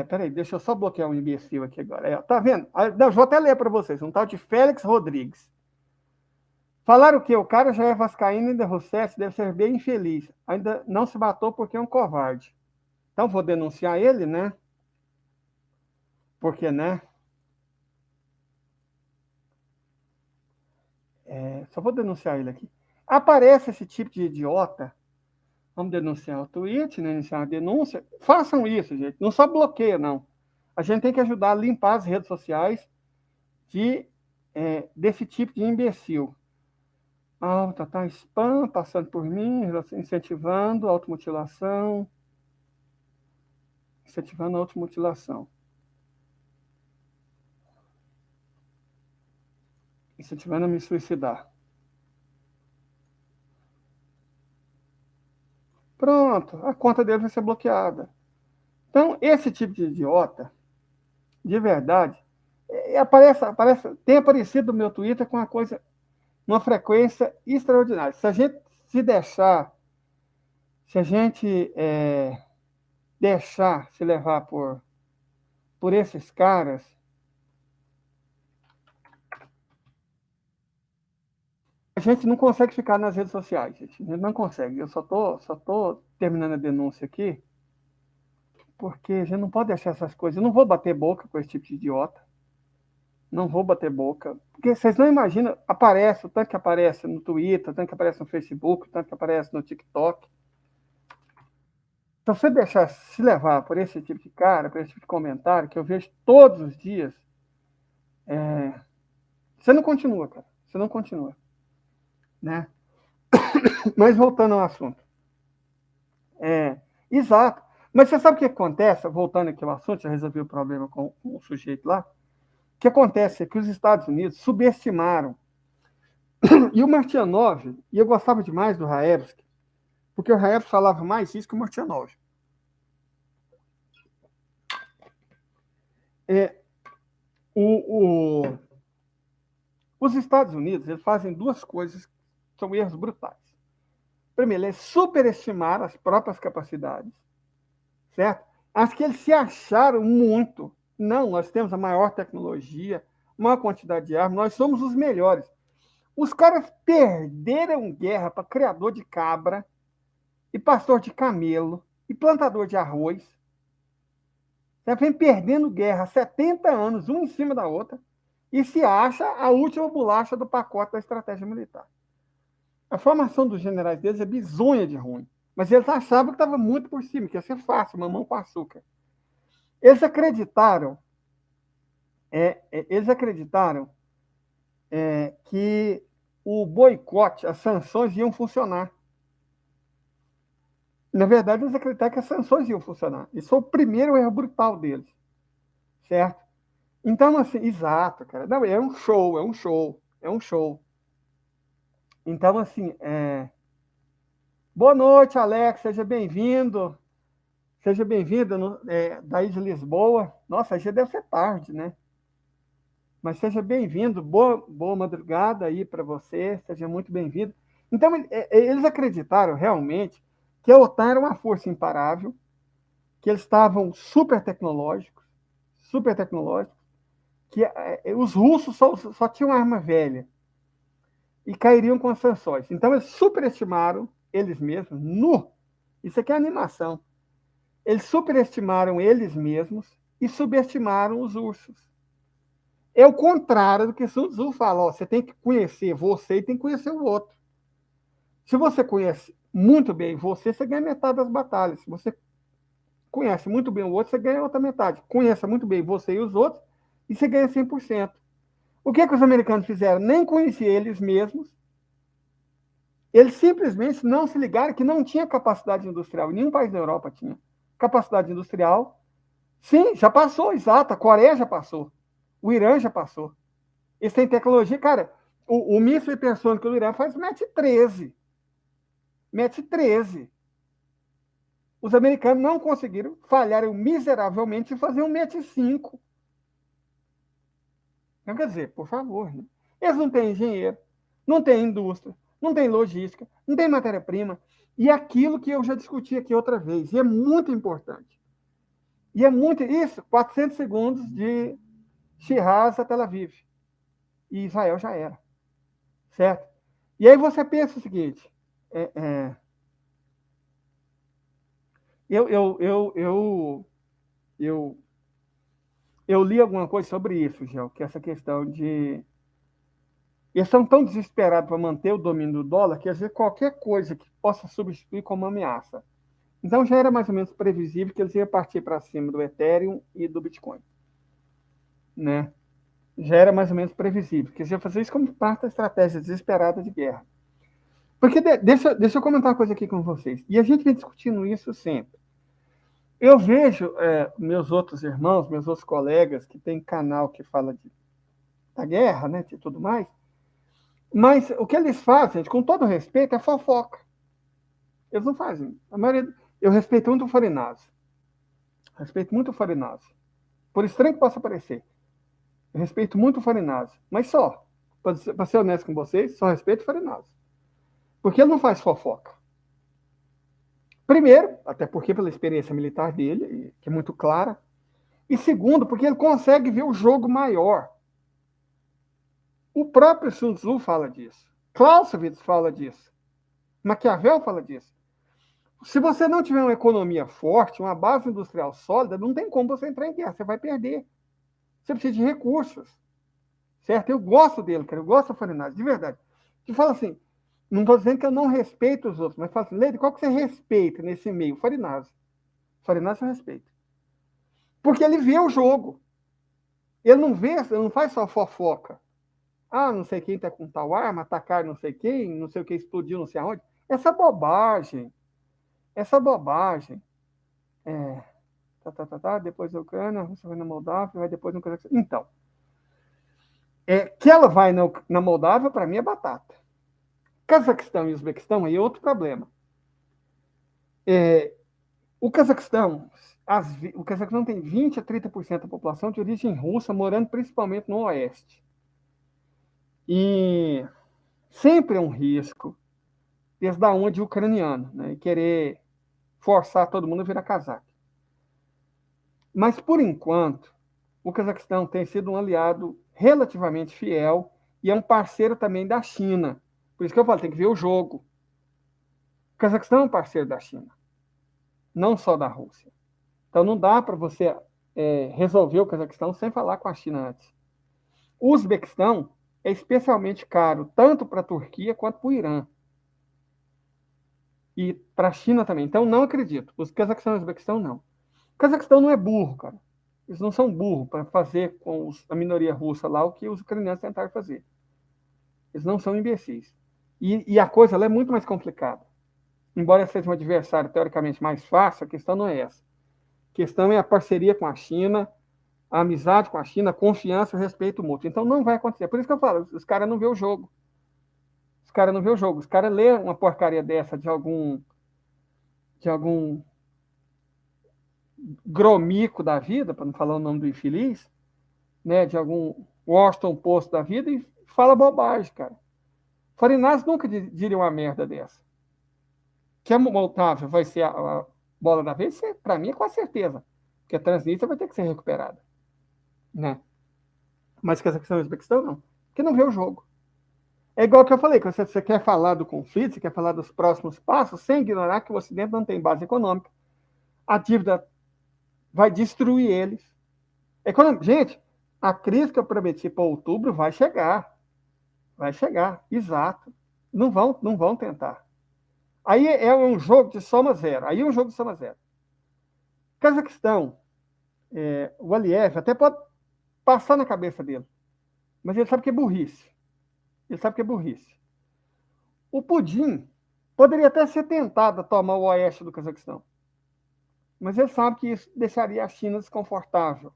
[SPEAKER 1] Peraí, deixa eu só bloquear um imbecil aqui agora. Tá vendo? Não, vou até ler para vocês. Um tal de Félix Rodrigues. Falaram que o cara já é vascaíno e ainda Rousseff deve ser bem infeliz. Ainda não se matou porque é um covarde. Então vou denunciar ele, né? Porque, né? Só vou denunciar ele aqui. Aparece esse tipo de idiota. Vamos denunciar o tweet, né? Iniciar uma denúncia. Façam isso, gente. Não só bloqueia, não. A gente tem que ajudar a limpar as redes sociais desse tipo de imbecil. Tá spam, passando por mim, incentivando a automutilação. Incentivando a automutilação. Incentivando a me suicidar. Pronto, a conta dele vai ser bloqueada. Então, esse tipo de idiota, de verdade, tem aparecido no meu Twitter com uma frequência extraordinária. Se a gente se deixar, se a gente deixar se levar por esses caras, a gente não consegue ficar nas redes sociais, gente. A gente não consegue. Eu só tô terminando a denúncia aqui, porque a gente não pode deixar essas coisas. Eu não vou bater boca com esse tipo de idiota. Não vou bater boca. Porque vocês não imaginam, aparece o tanto que aparece no Twitter, o tanto que aparece no Facebook, o tanto que aparece no TikTok. Se você deixar se levar por esse tipo de cara, por esse tipo de comentário, que eu vejo todos os dias, você não continua, cara. Você não continua. Né? Mas voltando ao assunto. Exato. Mas você sabe o que acontece? Voltando aqui ao assunto, já resolvi o problema com o sujeito lá. O que acontece é que os Estados Unidos subestimaram. E o Martianov, e eu gostava demais do Raevski, porque o Raevski falava mais isso que o Martianov. Os Estados Unidos eles fazem duas coisas que são erros brutais. Primeiro, eles superestimaram as próprias capacidades, certo? As que eles se acharam muito. Não, nós temos a maior tecnologia, maior quantidade de armas, nós somos os melhores. Os caras perderam guerra para criador de cabra, e pastor de camelo, e plantador de arroz. Já vem perdendo guerra há 70 anos, uma em cima da outra, e se acha a última bolacha do pacote da estratégia militar. A formação dos generais deles é bizonha de ruim, mas eles achavam que estava muito por cima, que ia ser fácil, mamão com açúcar. Eles acreditaram, que o boicote, as sanções iam funcionar. Na verdade, eles acreditaram que as sanções iam funcionar. Isso foi o primeiro erro brutal deles, certo? Então, assim, exato, cara. Não, é um show, é um show, é um show. Então, assim, boa noite, Alex, seja bem-vindo. Seja bem-vindo daí de Lisboa. Nossa, aí já deve ser tarde, né? Mas seja bem-vindo, boa madrugada aí para você, seja muito bem-vindo. Então, eles acreditaram realmente que a OTAN era uma força imparável, que eles estavam super tecnológicos, que os russos só tinham arma velha e cairiam com as sanções. Então, eles superestimaram eles mesmos. Isso aqui é animação. Eles superestimaram eles mesmos e subestimaram os ursos. É o contrário do que Sun Tzu fala. Ó, você tem que conhecer você e tem que conhecer o outro. Se você conhece muito bem você, você ganha metade das batalhas. Se você conhece muito bem o outro, você ganha outra metade. Conheça muito bem você e os outros e você ganha 100%. O que os americanos fizeram? Nem conheciam eles mesmos. Eles simplesmente não se ligaram que não tinha capacidade industrial. Nenhum país da Europa tinha capacidade industrial. Sim, já passou, exato. A Coreia já passou. O Irã já passou. Eles têm tecnologia. Cara, o míssil hipersônico do Irã faz Mach 13. Mach 13. Os americanos não conseguiram, falharam miseravelmente em fazer um Mach 5. Então, quer dizer, por favor, né? Eles não têm engenheiro, não têm indústria, não têm logística, não têm matéria-prima. E aquilo que eu já discuti aqui outra vez, e é muito importante. E é muito. Isso, 400 segundos de Shiraz a Tel Aviv. E Israel já era. Certo? E aí você pensa o seguinte: eu, eu, eu, eu, eu, eu li alguma coisa sobre isso, Gel, que é essa questão de. Eles estão tão desesperados para manter o domínio do dólar que às vezes qualquer coisa que possa substituir como ameaça. Então já era mais ou menos previsível que eles iam partir para cima do Ethereum e do Bitcoin. Né? Já era mais ou menos previsível, que eles iam fazer isso como parte da estratégia desesperada de guerra. Porque deixa eu comentar uma coisa aqui com vocês. E a gente vem discutindo isso sempre. Eu vejo meus outros irmãos, meus outros colegas que tem canal que fala da guerra, né, de tudo mais, mas o que eles fazem, com todo respeito, é fofoca. Eles não fazem. A maioria, eu respeito muito o Farinazzo. Respeito muito o Farinazzi. Por estranho que possa parecer. Eu respeito muito o Farinazzi. Mas só. Para ser honesto com vocês, só respeito o Farinazzi. Porque ele não faz fofoca. Primeiro, até porque pela experiência militar dele, que é muito clara. E segundo, porque ele consegue ver o jogo maior. O próprio Sun Tzu fala disso. Clausewitz fala disso. Maquiavel fala disso. Se você não tiver uma economia forte, uma base industrial sólida, não tem como você entrar em guerra, você vai perder. Você precisa de recursos. Certo? Eu gosto dele, cara. Eu gosto do Farinazzi, de verdade. E fala assim, não estou dizendo que eu não respeito os outros, mas fala assim, Leide, qual que você respeita nesse meio? Farinazzi. Farinazzi eu respeito. Porque ele vê o jogo. Ele não faz só fofoca. Ah, não sei quem está com tal arma, atacar não sei quem, não sei o que explodiu, não sei aonde. Essa bobagem. Essa bobagem. Depois da Ucrânia, a Rússia vai na Moldávia, vai depois no Cazaquistão. Então, que ela vai na Moldávia, para mim, é batata. Cazaquistão e Uzbequistão aí é outro problema. O Cazaquistão tem 20 a 30% da população de origem russa, morando principalmente no oeste. E sempre é um risco, desde a onde ucraniano, né, querer forçar todo mundo a virar cazaque. Mas, por enquanto, o Cazaquistão tem sido um aliado relativamente fiel e é um parceiro também da China. Por isso que eu falo, tem que ver o jogo. O Cazaquistão é um parceiro da China, não só da Rússia. Então, não dá para você resolver o Cazaquistão sem falar com a China antes. O Uzbequistão é especialmente caro, tanto para a Turquia quanto para o Irã. E para a China também. Então, não acredito. Os Cazaquistão e o Uzbequistão, não. O Cazaquistão não é burro, cara. Eles não são burros para fazer com a minoria russa lá o que os ucranianos tentaram fazer. Eles não são imbecis. E a coisa é muito mais complicada. Embora seja um adversário teoricamente mais fácil, a questão não é essa. A questão é a parceria com a China, a amizade com a China, a confiança e o respeito mútuo. Então não vai acontecer. Por isso que eu falo, os caras não vê o jogo. Os caras não vê o jogo. Os caras lê uma porcaria dessa de algum gromico da vida, para não falar o nome do infeliz, né, de algum Washington Post da vida e fala bobagem, cara. Farinazzi nunca diria uma merda dessa. Que a Moldávia vai ser a bola da vez, para mim é com certeza. Porque a Transnistria vai ter que ser recuperada. Né? Mas que essa questão do Uzbequistão, não. Porque não vê o jogo. É igual que eu falei, que você quer falar do conflito, você quer falar dos próximos passos, sem ignorar que o Ocidente não tem base econômica. A dívida vai destruir eles. Gente, a crise que eu prometi para outubro vai chegar. Vai chegar, exato. Não vão tentar. Aí é um jogo de soma zero. Aí é um jogo de soma zero. Cazaquistão, o Aliyev até pode passar na cabeça dele. Mas ele sabe que é burrice. Ele sabe que é burrice. O Putin poderia até ser tentado a tomar o oeste do Cazaquistão. Mas ele sabe que isso deixaria a China desconfortável.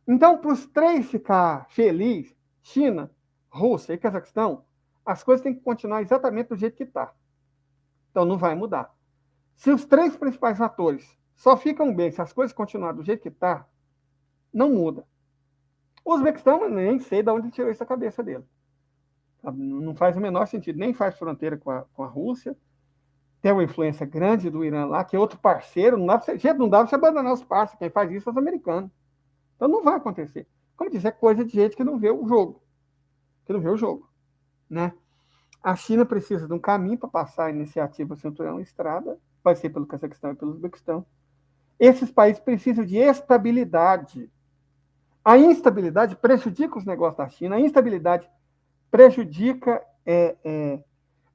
[SPEAKER 1] Então, para os três ficar felizes, China, Rússia e Cazaquistão, as coisas têm que continuar exatamente do jeito que está. Então, não vai mudar. Se os três principais atores só ficam bem se as coisas continuarem do jeito que está, não muda. O Uzbequistão, nem sei de onde ele tirou essa cabeça dele. Não faz o menor sentido, nem faz fronteira com a Rússia. Tem uma influência grande do Irã lá, que é outro parceiro. Não dá para você abandonar os parceiros. Quem faz isso é os americanos. Então não vai acontecer. Como dizer, é coisa de gente que não vê o jogo. Que não vê o jogo. Né? A China precisa de um caminho para passar a iniciativa Cinturão Estrada, vai ser pelo Cazaquistão e pelo Uzbequistão. Esses países precisam de estabilidade. A instabilidade prejudica os negócios da China, a instabilidade prejudica.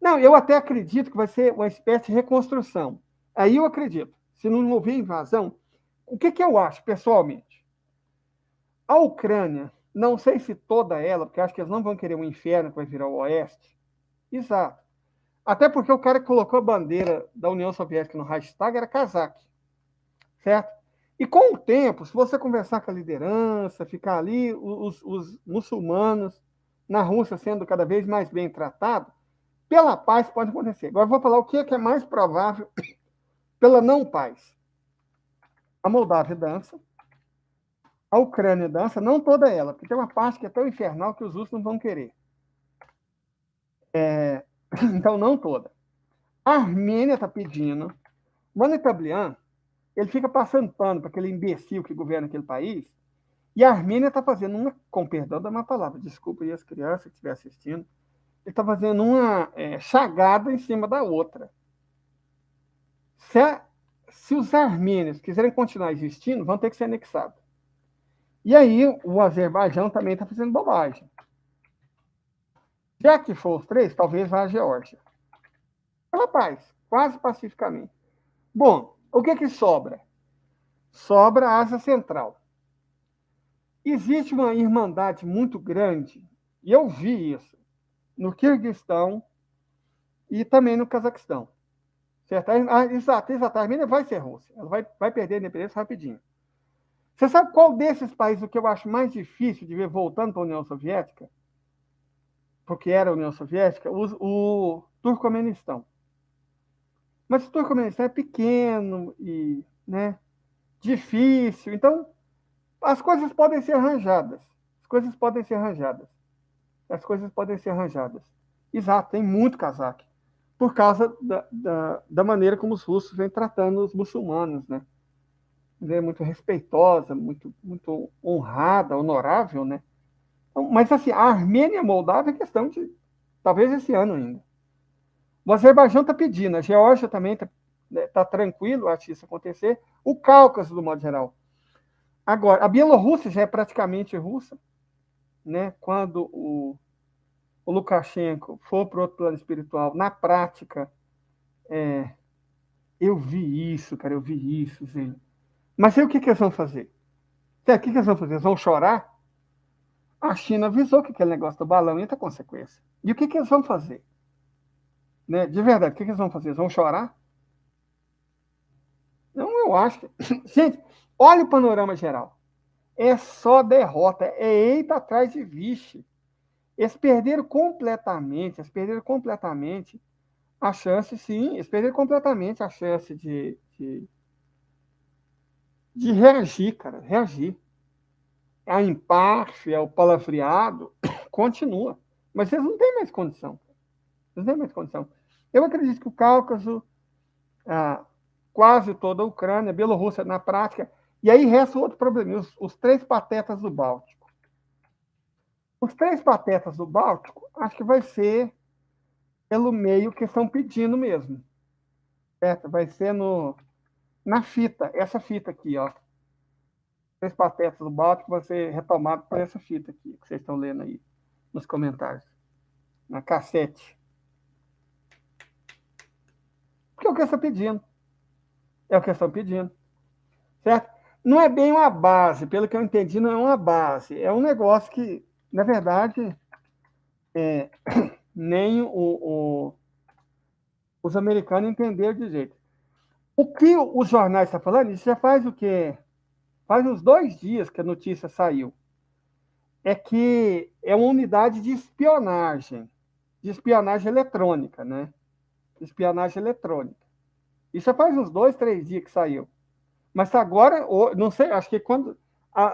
[SPEAKER 1] Não, eu até acredito que vai ser uma espécie de reconstrução. Aí eu acredito. Se não houver invasão, o que eu acho, pessoalmente? A Ucrânia, não sei se toda ela, porque acho que eles não vão querer um inferno que vai virar o oeste. Exato. Até porque o cara que colocou a bandeira da União Soviética no Reichstag era cazaque. Certo? E com o tempo, se você conversar com a liderança, ficar ali, os muçulmanos na Rússia sendo cada vez mais bem tratados, pela paz pode acontecer. Agora eu vou falar o que é mais provável pela não paz. A Moldávia dança, a Ucrânia dança, não toda ela, porque tem uma parte que é tão infernal que os russos não vão querer. Então, não toda. A Armênia está pedindo. O Manetablian, ele fica passando pano para aquele imbecil que governa aquele país, e a Armênia está fazendo uma, com perdão da minha palavra, desculpa aí as crianças que estiverem assistindo, ele está fazendo uma chagada em cima da outra. Se os armênios quiserem continuar existindo, vão ter que ser anexados. E aí o Azerbaijão também está fazendo bobagem. Já que for os três, talvez vá a Geórgia. Pela paz, quase pacificamente. Bom, o que sobra? Sobra a Ásia Central. Existe uma irmandade muito grande, e eu vi isso, no Quirguistão e também no Cazaquistão. Certo? Exato, a Armênia vai ser Rússia. Ela vai perder a independência rapidinho. Você sabe qual desses países o que eu acho mais difícil de ver voltando para a União Soviética? Porque era a União Soviética, o Turcomenistão. Mas o Turcomenistão é pequeno e difícil. Então, as coisas podem ser arranjadas. As coisas podem ser arranjadas. As coisas podem ser arranjadas. Exato, tem muito cazaque. Por causa da maneira como os russos vêm tratando os muçulmanos, né? É muito respeitosa, muito, muito honrada, honorável, né? Então, mas assim, a Armênia e a Moldávia é questão de talvez esse ano ainda. O Azerbaijão está pedindo, a Geórgia também está tranquilo, acho isso acontecer. O Cáucaso, do modo geral. Agora, a Bielorrússia já é praticamente russa, né? Quando o Lukashenko for para o outro plano espiritual, na prática, eu vi isso, cara, eu vi isso, gente. Mas aí o que eles vão fazer? O que eles vão fazer? Eles vão chorar? A China avisou que aquele negócio do balão ia ter consequência. E o que eles vão fazer? Né? De verdade, o que eles vão fazer? Eles vão chorar? Não, eu acho que. Gente, olha o panorama geral. É só derrota, é eita atrás de vixe. Eles perderam completamente a chance, sim, eles perderam completamente a chance de reagir, cara, reagir. A empáfia, o palavreado, continua. Mas eles não têm mais condição. Eles não têm mais condição. Eu acredito que o Cáucaso, quase toda a Ucrânia, a Bielorrússia na prática, e aí resta outro problema, os três patetas do Báltico. Os três patetas do Báltico, acho que vai ser pelo meio que estão pedindo mesmo. Certo? Vai ser na fita, essa fita aqui, ó. Três patetas do Báltico vai ser retomado por essa fita aqui, que vocês estão lendo aí nos comentários. Na cassete. Porque é o que eles estão pedindo. É o que eles estão pedindo. Certo? Não é bem uma base, pelo que eu entendi, não é uma base. É um negócio que, na verdade, nem os americanos entenderam de jeito. O que os jornais estão falando, isso já faz o quê? Faz uns 2 dias que a notícia saiu. É que é uma unidade de espionagem eletrônica, né? Espionagem eletrônica. Isso já faz uns 2, 3 dias que saiu. Mas agora, não sei, acho que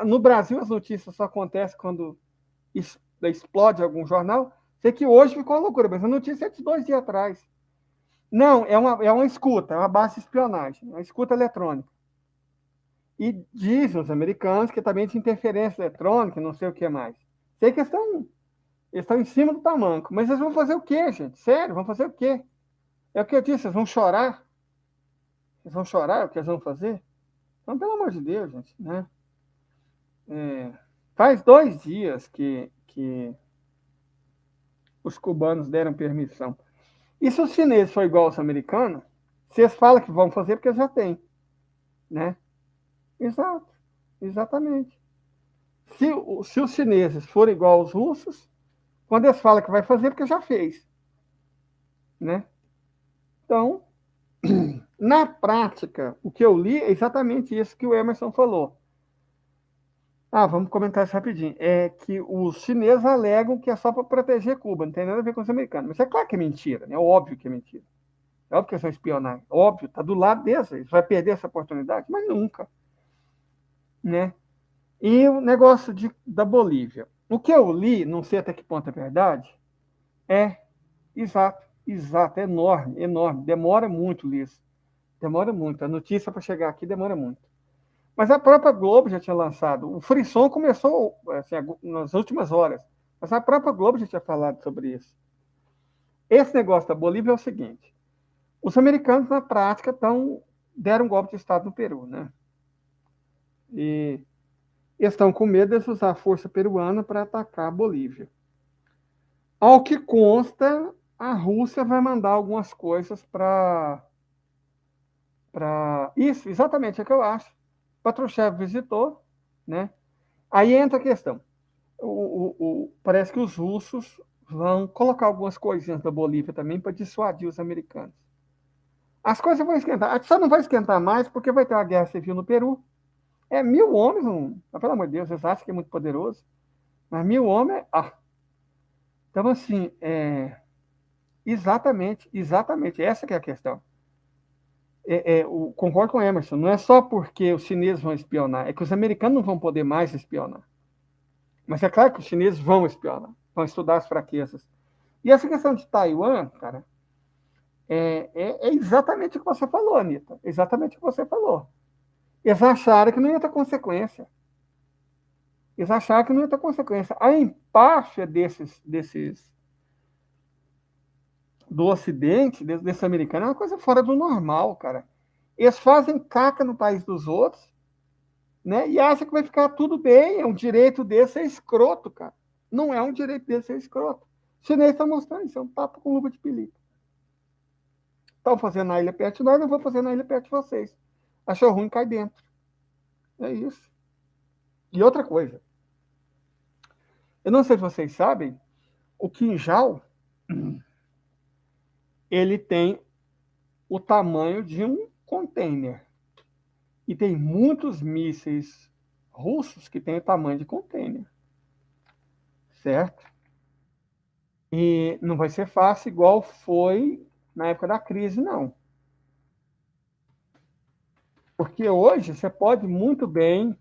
[SPEAKER 1] no Brasil as notícias só acontecem quando explode algum jornal. Sei que hoje ficou uma loucura, mas a notícia é de 2 dias atrás. Não, é uma escuta, é uma base de espionagem, uma escuta eletrônica. E dizem os americanos que também de interferência eletrônica, não sei o que mais. Sei que eles estão em cima do tamanco, mas eles vão fazer o quê, gente? Sério, vão fazer o quê? É o que eu disse, eles vão chorar? Eles vão chorar, é o que eles vão fazer? Então, pelo amor de Deus, gente, né? Faz 2 dias que os cubanos deram permissão. E se os chineses for igual aos americanos, se eles falam que vão fazer, porque já tem, né? Exato, exatamente. Se os chineses forem igual aos russos, quando eles falam que vai fazer, porque já fez, né? Então, na prática, o que eu li é exatamente isso que o Emerson falou. Vamos comentar isso rapidinho. É que os chineses alegam que é só para proteger Cuba, não tem nada a ver com os americanos. Mas é claro que é mentira, né? É óbvio que é mentira. É óbvio que eles vão espionar. Óbvio, está do lado deles. Vai perder essa oportunidade? Mas nunca. né? E o negócio da Bolívia. O que eu li, não sei até que ponto é verdade, é exato, é enorme, enorme. Demora muito, Liz. Demora muito. A notícia para chegar aqui demora muito. Mas a própria Globo já tinha lançado. O frisson começou assim, nas últimas horas. Mas a própria Globo já tinha falado sobre isso. Esse negócio da Bolívia é o seguinte: os americanos, na prática, deram um golpe de Estado no Peru, né? E estão com medo de usar a força peruana para atacar a Bolívia. Ao que consta, a Rússia vai mandar algumas coisas Isso, exatamente, é o que eu acho. Patrushev visitou, né? Aí entra a questão. Parece que os russos vão colocar algumas coisinhas da Bolívia também para dissuadir os americanos. As coisas vão esquentar. Só não vai esquentar mais porque vai ter uma guerra civil no Peru. É 1.000 homens, pelo amor de Deus, vocês acham que é muito poderoso? Mas 1.000 homens. Então, assim, exatamente, essa que é a questão. Concordo com o Emerson, não é só porque os chineses vão espionar, é que os americanos não vão poder mais espionar. Mas é claro que os chineses vão espionar, vão estudar as fraquezas. E essa questão de Taiwan, cara, é exatamente o que você falou, Anitta. Exatamente o que você falou. Eles acharam que não ia ter consequência. Eles acharam que não ia ter consequência. A empáfia do Ocidente, desse americano, é uma coisa fora do normal, cara. Eles fazem caca no país dos outros, né? E acham que vai ficar tudo bem. É um direito desse ser escroto, cara. Não é um direito desse ser escroto. O chinês está mostrando isso, é um papo com luva de pelica. Estão fazendo na ilha perto de nós, eu vou fazer na ilha perto de vocês. Achou ruim, cai dentro. É isso. E outra coisa, eu não sei se vocês sabem, o quinjal, ele tem o tamanho de um container. E tem muitos mísseis russos que têm o tamanho de container. Certo? E não vai ser fácil igual foi na época da crise, não. Porque hoje você pode muito bem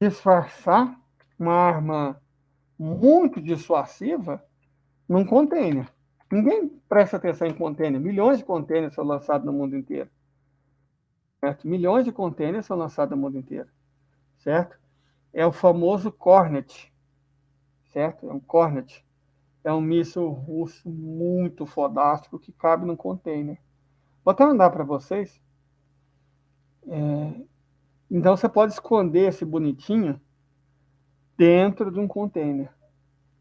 [SPEAKER 1] disfarçar uma arma muito dissuasiva num container. Ninguém presta atenção em container. Milhões de containers são lançados no mundo inteiro. Certo? Milhões de containers são lançados no mundo inteiro. Certo? É o famoso Kornet. Certo? É um Kornet. É um míssil russo muito fodástico que cabe num container. Vou até mandar para vocês. Então você pode esconder esse bonitinho dentro de um container.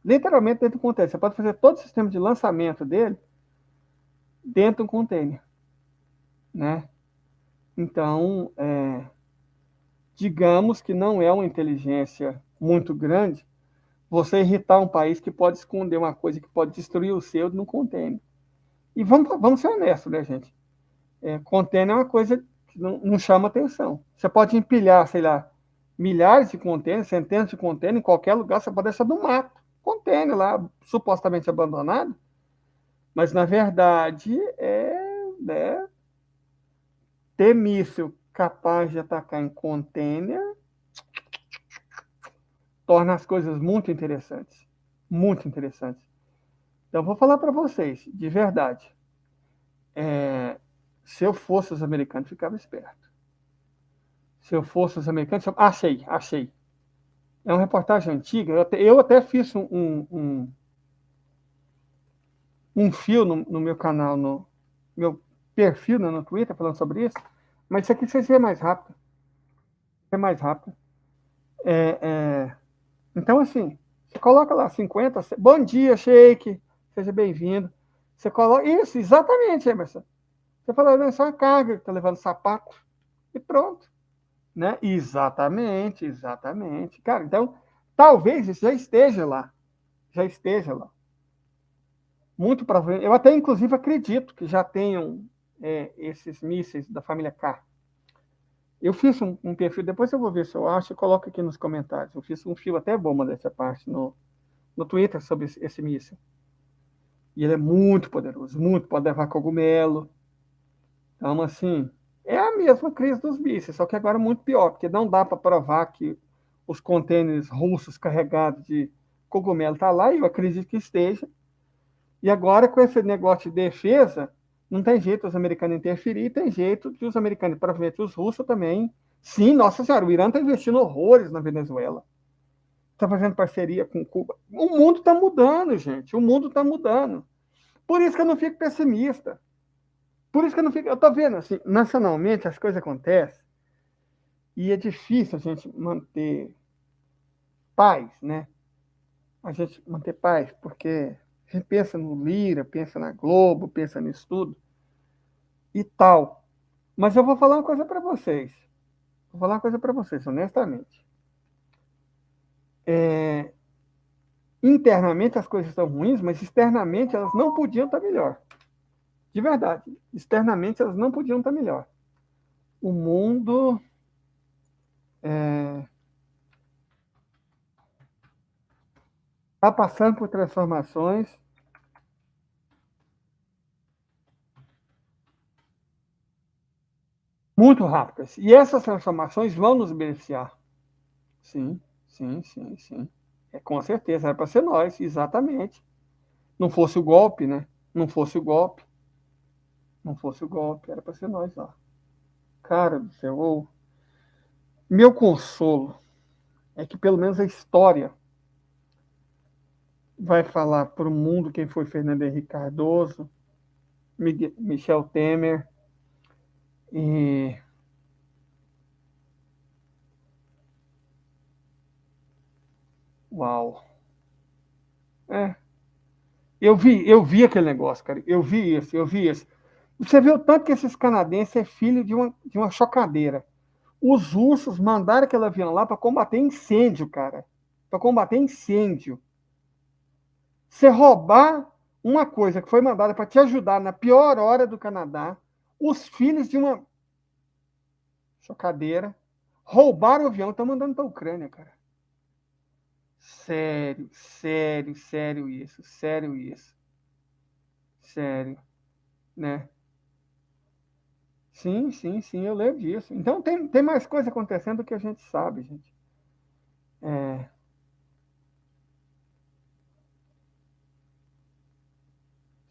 [SPEAKER 1] Literalmente dentro do container. Você pode fazer todo o sistema de lançamento dele dentro do container. Né? Então, digamos que não é uma inteligência muito grande você irritar um país que pode esconder uma coisa que pode destruir o seu no container. E vamos ser honestos, né, gente? Container é uma coisa que não chama atenção. Você pode empilhar, sei lá, milhares de containers, centenas de containers em qualquer lugar, você pode deixar no mato. Container lá, supostamente abandonado, mas na verdade né, ter míssil capaz de atacar em container torna as coisas muito interessantes. Muito interessantes. Então, vou falar para vocês, de verdade. Se eu fosse os americanos, ficava esperto. Se eu fosse os americanos, achei. É uma reportagem antiga. Eu até fiz um fio no meu canal, no meu perfil no Twitter, falando sobre isso. Mas isso aqui vocês vê mais rápido. É mais rápido. É, é, Então, assim, você coloca lá 50. Bom dia, Sheik. Seja bem-vindo. Você coloca. Isso, exatamente, Emerson. Você fala, não, é só uma carga que está levando sapato. E pronto. Né? Exatamente. Cara, então, talvez isso já esteja lá. Já esteja lá. Muito provavelmente. Eu até, inclusive, acredito que já tenham esses mísseis da família K. Eu fiz um perfil, depois eu vou ver se eu acho e coloco aqui nos comentários. Eu fiz um fio até bom dessa parte no Twitter sobre esse míssil. E ele é muito poderoso, muito, pode levar cogumelo. Então, assim, é a a mesma crise dos mísseis, só que agora muito pior, porque não dá para provar que os contêineres russos carregados de cogumelo estão lá, e eu acredito que esteja. E agora, com esse negócio de defesa, não tem jeito os americanos interferir, tem jeito de os americanos, provavelmente os russos também. Sim, nossa senhora, o Irã está investindo horrores na Venezuela. Está fazendo parceria com Cuba. O mundo está mudando, gente. O mundo está mudando. Por isso que eu não fico pessimista. Por isso que eu não fico. Eu estou vendo, assim, nacionalmente as coisas acontecem e é difícil a gente manter paz, né? A gente manter paz, porque a gente pensa no Lira, pensa na Globo, pensa nisso tudo e tal. Mas eu vou falar uma coisa para vocês. Vou falar uma coisa para vocês, honestamente. Internamente as coisas estão ruins, mas externamente elas não podiam estar melhor. De verdade. Externamente elas não podiam estar melhor. O mundo está passando por transformações muito rápidas. E essas transformações vão nos beneficiar. Sim, sim, sim, sim. Com certeza, era para ser nós, exatamente. Não fosse o golpe, né? Não fosse o golpe. Não fosse o golpe, era para ser nós lá. Cara do céu, meu consolo é que pelo menos a história vai falar para o mundo quem foi Fernando Henrique Cardoso, Michel Temer e uau. É, eu vi aquele negócio, cara. Eu vi isso, eu vi isso. Você vê o tanto que esses canadenses é filho de uma chocadeira. Os russos mandaram aquele avião lá para combater incêndio, cara. Para combater incêndio. Você roubar uma coisa que foi mandada para te ajudar na pior hora do Canadá, os filhos de uma chocadeira roubaram o avião e estão mandando para a Ucrânia, cara. Sério, sério, sério isso, sério isso. Sério, né? Sim, sim, sim, eu lembro disso. Então tem mais coisa acontecendo do que a gente sabe, gente. É,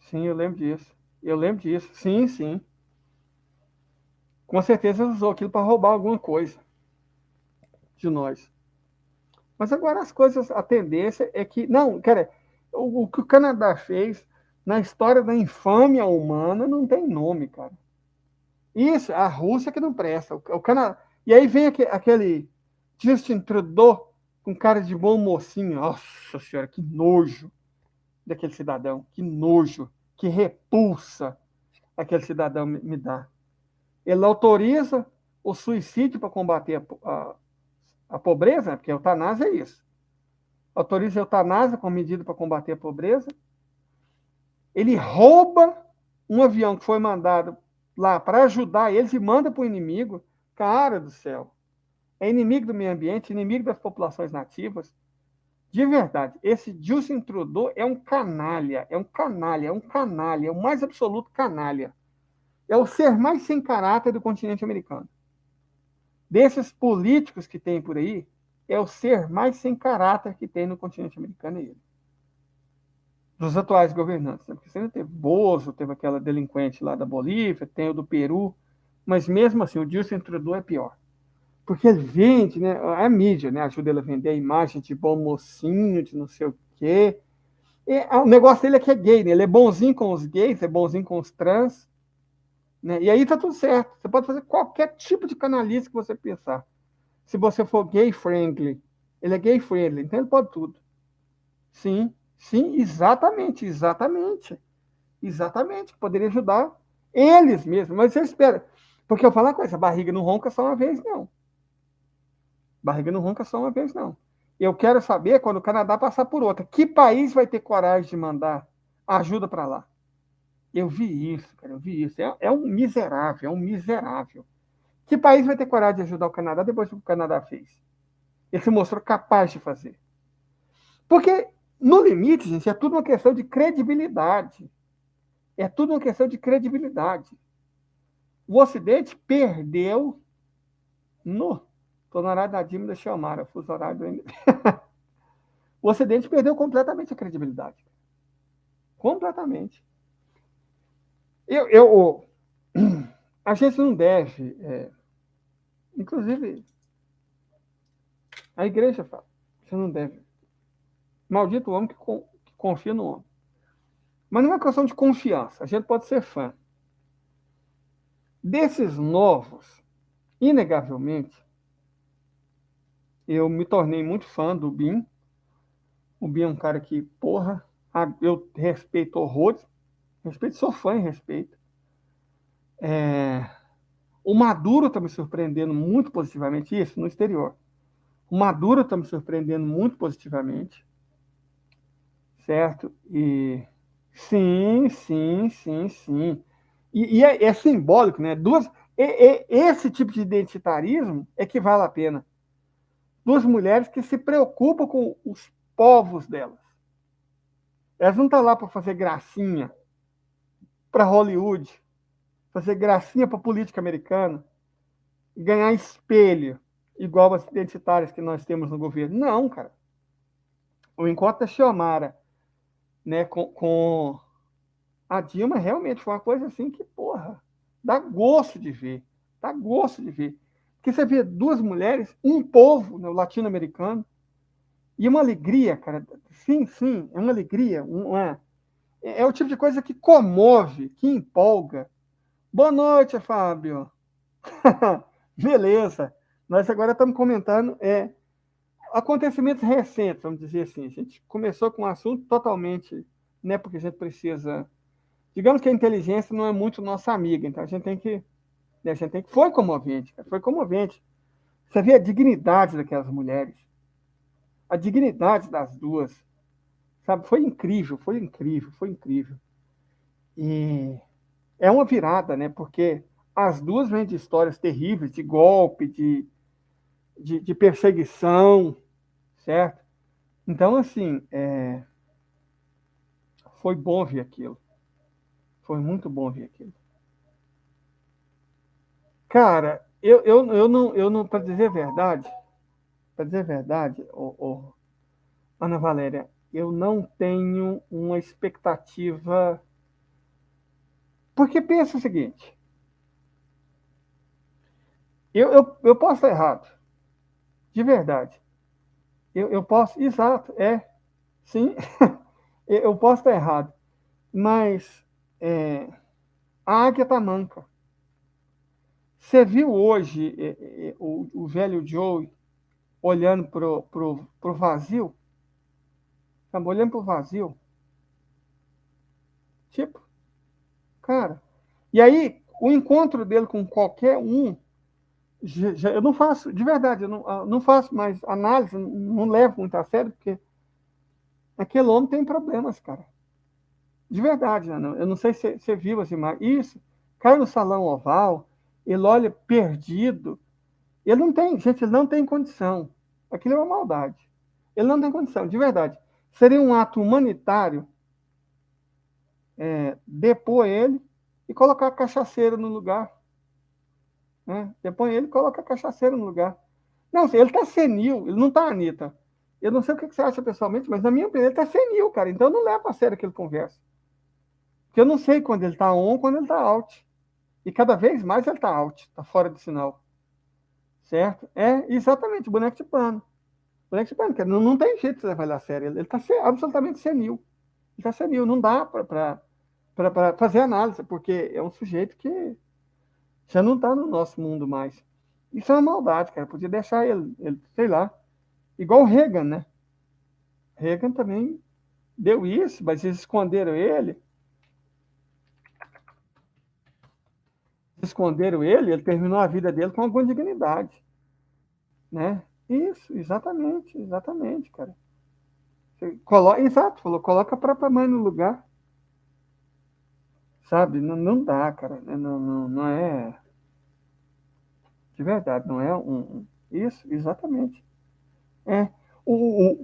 [SPEAKER 1] sim, eu lembro disso. Eu lembro disso. Sim, sim. Com certeza usou aquilo para roubar alguma coisa de nós. Mas agora as coisas, a tendência é que. Não, cara, o que o Canadá fez na história da infâmia humana não tem nome, cara. Isso, a Rússia que não presta. O Canadá. E aí vem aquele Justin Trudeau com cara de bom mocinho. Nossa senhora, que nojo daquele cidadão. Que nojo. Que repulsa aquele cidadão me dá. Ele autoriza o suicídio para combater a pobreza, porque a eutanásia é isso. Autoriza a eutanásia como medida para combater a pobreza. Ele rouba um avião que foi mandado lá para ajudar eles e manda para o inimigo. Cara do céu. É inimigo do meio ambiente, inimigo das populações nativas. De verdade, esse Justin Trudeau é um canalha, é um canalha, é um canalha, é o mais absoluto canalha. É o ser mais sem caráter do continente americano. Desses políticos que tem por aí, é o ser mais sem caráter que tem no continente americano, é ele. Dos atuais governantes. Né? Porque você teve Bozo, teve aquela delinquente lá da Bolívia, tem o do Peru, mas mesmo assim, o Justin Trudeau é pior. Porque ele vende, né? A mídia, né? Ajuda ele a vender a imagem de bom mocinho, de não sei o quê. O negócio dele é que é gay, né? Ele é bonzinho com os gays, é bonzinho com os trans, né? E aí tá tudo certo. Você pode fazer qualquer tipo de canalice que você pensar. Se você for gay friendly, ele é gay friendly, então ele pode tudo. Sim, sim, exatamente, exatamente. Exatamente. Poderia ajudar eles mesmos. Mas você espera. Porque eu falo uma coisa, barriga não ronca só uma vez, não. Barriga não ronca só uma vez, não. Eu quero saber quando o Canadá passar por outra. Que país vai ter coragem de mandar ajuda para lá? Eu vi isso, cara, eu vi isso. É um miserável, é um miserável. Que país vai ter coragem de ajudar o Canadá depois do que o Canadá fez? Ele se mostrou capaz de fazer. Porque, no limite, gente, é tudo uma questão de credibilidade. É tudo uma questão de credibilidade. O Ocidente perdeu no. Estou no horário da Dilma da Xiomara, fuso horário do MDB. O Ocidente perdeu completamente a credibilidade. Completamente. A gente não deve. Inclusive, a igreja fala: você não deve. Maldito o homem que confia no homem. Mas não é uma questão de confiança. A gente pode ser fã. Desses novos, inegavelmente, eu me tornei muito fã do Bin. O Bin é um cara que, porra, eu respeito horrores. Respeito, sou fã e respeito. O Maduro está me surpreendendo muito positivamente, isso no exterior. O Maduro está me surpreendendo muito positivamente, certo? E sim, sim, sim, sim. E é simbólico, né? Esse tipo de identitarismo é que vale a pena. Duas mulheres que se preocupam com os povos delas. Elas não estão lá para fazer gracinha para Hollywood, fazer gracinha para política americana, ganhar espelho, igual as identitárias que nós temos no governo. Não, cara. O encontro da Xiomara, né, com a Dilma realmente foi uma coisa assim que, porra, dá gosto de ver. Dá gosto de ver. Porque você vê duas mulheres, um povo, né, o latino-americano, e uma alegria, cara. Sim, sim, é uma alegria. É o tipo de coisa que comove, que empolga. Boa noite, Fábio. Beleza. Nós agora estamos comentando acontecimentos recentes, vamos dizer assim. A gente começou com um assunto totalmente, né, porque a gente precisa. Digamos que a inteligência não é muito nossa amiga, então a gente tem que. Né, a gente tem que foi comovente, cara, foi comovente. Você vê a dignidade daquelas mulheres, a dignidade das duas, sabe? Foi incrível, foi incrível, foi incrível. E é uma virada, né? Porque as duas vêm de histórias terríveis, de golpe, de perseguição, certo? Então, assim, foi bom ver aquilo. Foi muito bom ver aquilo. Cara, eu não para dizer a verdade, Ana Valéria, eu não tenho uma expectativa. Porque pensa o seguinte: eu posso estar errado, de verdade. Eu posso, exato, sim, eu posso estar errado, mas a águia tá manca. Você viu hoje o velho Joe olhando pro vazio? Sabe, olhando pro vazio? Tipo, cara. E aí, o encontro dele com qualquer um, eu não faço, de verdade, eu não faço mais análise, não levo muito a sério, porque aquele homem tem problemas, cara. De verdade, né? Eu não sei se você viu as imagens. Isso, cai no salão oval, ele olha perdido. Ele não tem, gente, ele não tem condição. Aquilo é uma maldade. Ele não tem condição, de verdade. Seria um ato humanitário depor ele e colocar a cachaceira no lugar. Né? Depõe ele e coloca a cachaceira no lugar. Não, ele está senil, ele não está, Anitta. Eu não sei o que você acha pessoalmente, mas na minha opinião, ele está senil, cara. Então eu não levo a sério aquilo que conversa. Porque eu não sei quando ele está on, quando ele está out. E cada vez mais ele está out, está fora de sinal. Certo? Exatamente, boneco de pano. Boneco de pano, não tem jeito de levar ele a sério. Ele está absolutamente senil. Ele está senil, não dá para fazer análise, porque é um sujeito que já não está no nosso mundo mais. Isso é uma maldade, cara. Podia deixar ele, sei lá, igual o Reagan, né? Reagan também deu isso, mas eles esconderam ele terminou a vida dele com alguma dignidade, né? Isso, exatamente, cara. Exato, falou, coloca a própria mãe no lugar, sabe? Não, não dá, cara. Não é, de verdade, não é isso, exatamente. É.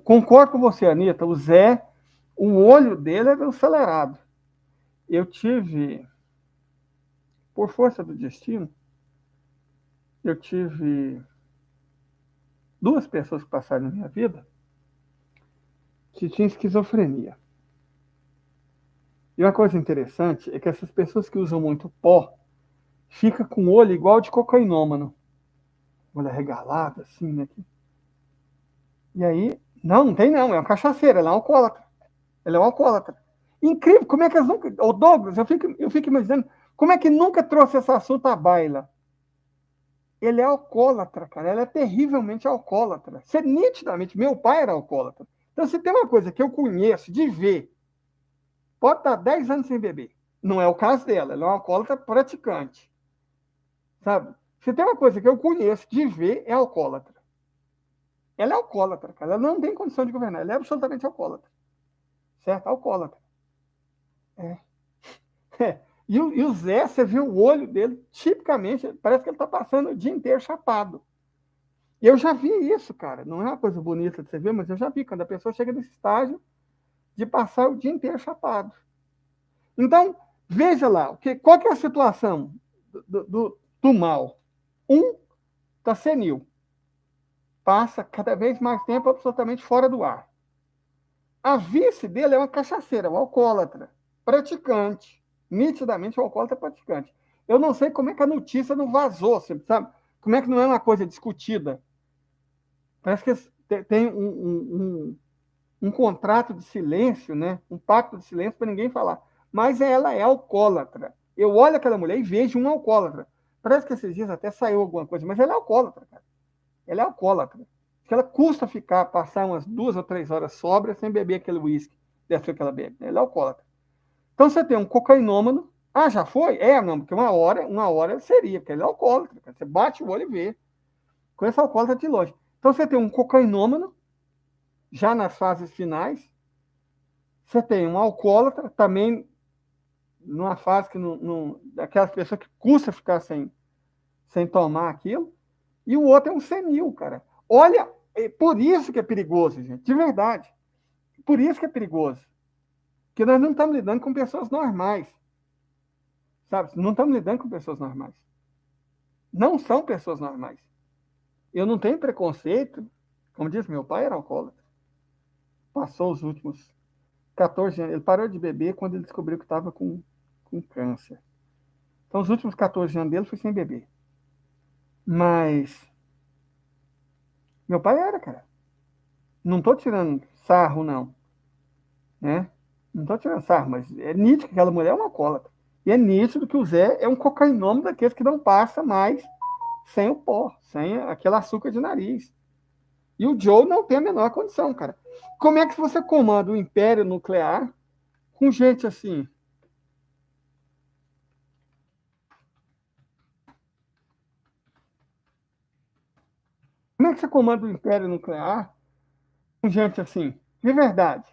[SPEAKER 1] Concordo com você, Anitta, o Zé, o olho dele é acelerado. Eu tive, por força do destino, eu tive duas pessoas que passaram na minha vida que tinham esquizofrenia. E uma coisa interessante é que essas pessoas que usam muito pó fica com o olho igual de cocainômano. Olho arregalado, assim, né? E aí, não tem não, é uma cachaceira, ela é um alcoólatra. Ela é um alcoólatra. Incrível, como é que elas nunca. Ô Douglas, eu fico imaginando, como é que nunca trouxe esse assunto à baila? Ele é alcoólatra, cara. Ela é terrivelmente alcoólatra. Você nitidamente, meu pai era alcoólatra. Então, se tem uma coisa que eu conheço de ver, pode estar 10 anos sem beber. Não é o caso dela, ela é uma alcoólatra praticante. Sabe? Se tem uma coisa que eu conheço de ver, é alcoólatra. Ela é alcoólatra, cara. Ela não tem condição de governar. Ela é absolutamente alcoólatra. Certo? Alcoólatra. É. É. E o Zé, você viu o olho dele, tipicamente, parece que ele está passando o dia inteiro chapado. E eu já vi isso, cara. Não é uma coisa bonita de você ver, mas eu já vi quando a pessoa chega nesse estágio de passar o dia inteiro chapado. Então, veja lá, qual que é a situação do mal? Um está senil, passa cada vez mais tempo absolutamente fora do ar. A vice dele é uma cachaceira, um alcoólatra, praticante. Nitidamente um alcoólatra praticante. Eu não sei como é que a notícia não vazou, você sabe? Como é que não é uma coisa discutida? Parece que tem um contrato de silêncio, né? Um pacto de silêncio para ninguém falar. Mas ela é alcoólatra. Eu olho aquela mulher e vejo um alcoólatra. Parece que esses dias até saiu alguma coisa, mas ela é alcoólatra, cara. Ela é alcoólatra. Que ela custa passar umas 2 ou 3 horas sóbria sem beber aquele uísque dessa que ela bebe. Ela é alcoólatra. Então você tem um cocainômano. Ah, já foi? É, não, porque uma hora seria, porque ele é alcoólatra. Cara. Você bate o olho e vê. Conhece alcoólatra de longe. Então você tem um cocainômano, já nas fases finais. Você tem um alcoólatra, também numa fase que daquelas pessoas que custa ficar sem tomar aquilo. E o outro é um senil, cara. Olha, é por isso que é perigoso, gente, de verdade. Por isso que é perigoso. Porque nós não estamos lidando com pessoas normais. Sabe? Não estamos lidando com pessoas normais. Não são pessoas normais. Eu não tenho preconceito. Como diz meu pai, era alcoólatra. Passou os últimos 14 anos. Ele parou de beber quando ele descobriu que estava com câncer. Então, os últimos 14 anos dele foi sem beber. Mas meu pai era, cara. Não estou tirando sarro, não. Né? Não estou tirando sarro, mas é nítido que aquela mulher é uma alcoólatra. E é nítido que o Zé é um cocainômano daqueles que não passa mais sem o pó, sem aquele açúcar de nariz. E o Joe não tem a menor condição, cara. Como é que você comanda o império nuclear com gente assim? Como é que você comanda o império nuclear com gente assim? De verdade.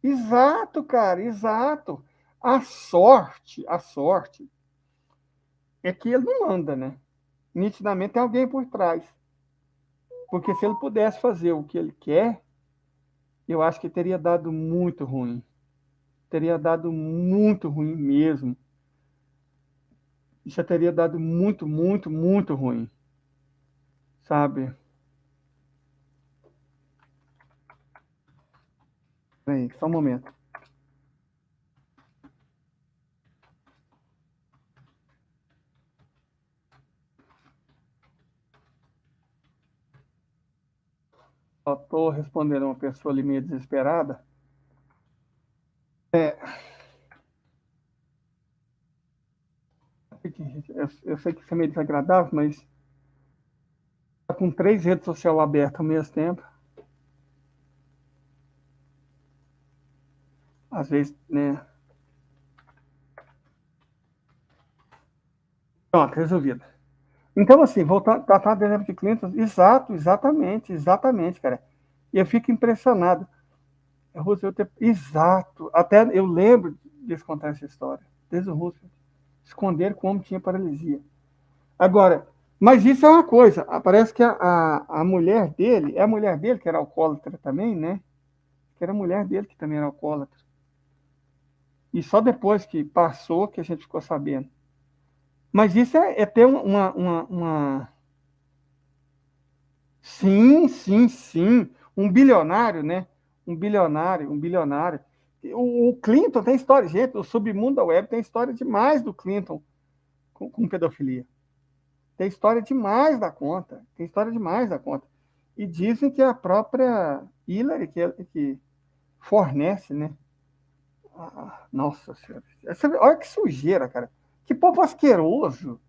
[SPEAKER 1] Exato, cara, exato. A sorte é que ele não manda, né? Nitidamente tem alguém por trás. Porque se ele pudesse fazer o que ele quer, eu acho que teria dado muito ruim. Teria dado muito ruim mesmo. Já teria dado muito, muito, muito ruim. Sabe? Peraí, só um momento. Só estou respondendo uma pessoa ali meio desesperada. É, eu sei que isso é meio desagradável, mas tá com 3 redes sociais abertas ao mesmo tempo. Às vezes, né? Pronto, resolvido. Então, assim, voltando, tratar de exemplo de clientes, exato, exatamente, cara. E eu fico impressionado. Roosevelt, exato. Até eu lembro de contar essa história, desde o Roosevelt. Esconder como tinha paralisia. Agora, mas isso é uma coisa. Parece que a mulher dele, é a mulher dele que era alcoólatra também, né? Que era a mulher dele que também era alcoólatra. E só depois que passou que a gente ficou sabendo. Mas isso é ter uma... Sim, sim, sim. Um bilionário, né? Um bilionário. O Clinton tem história, gente, o submundo da web tem história demais do Clinton com pedofilia. Tem história demais da conta. Tem história demais da conta. E dizem que é a própria Hillary que fornece, né? Nossa Senhora. Olha que sujeira, cara. Que povo asqueroso.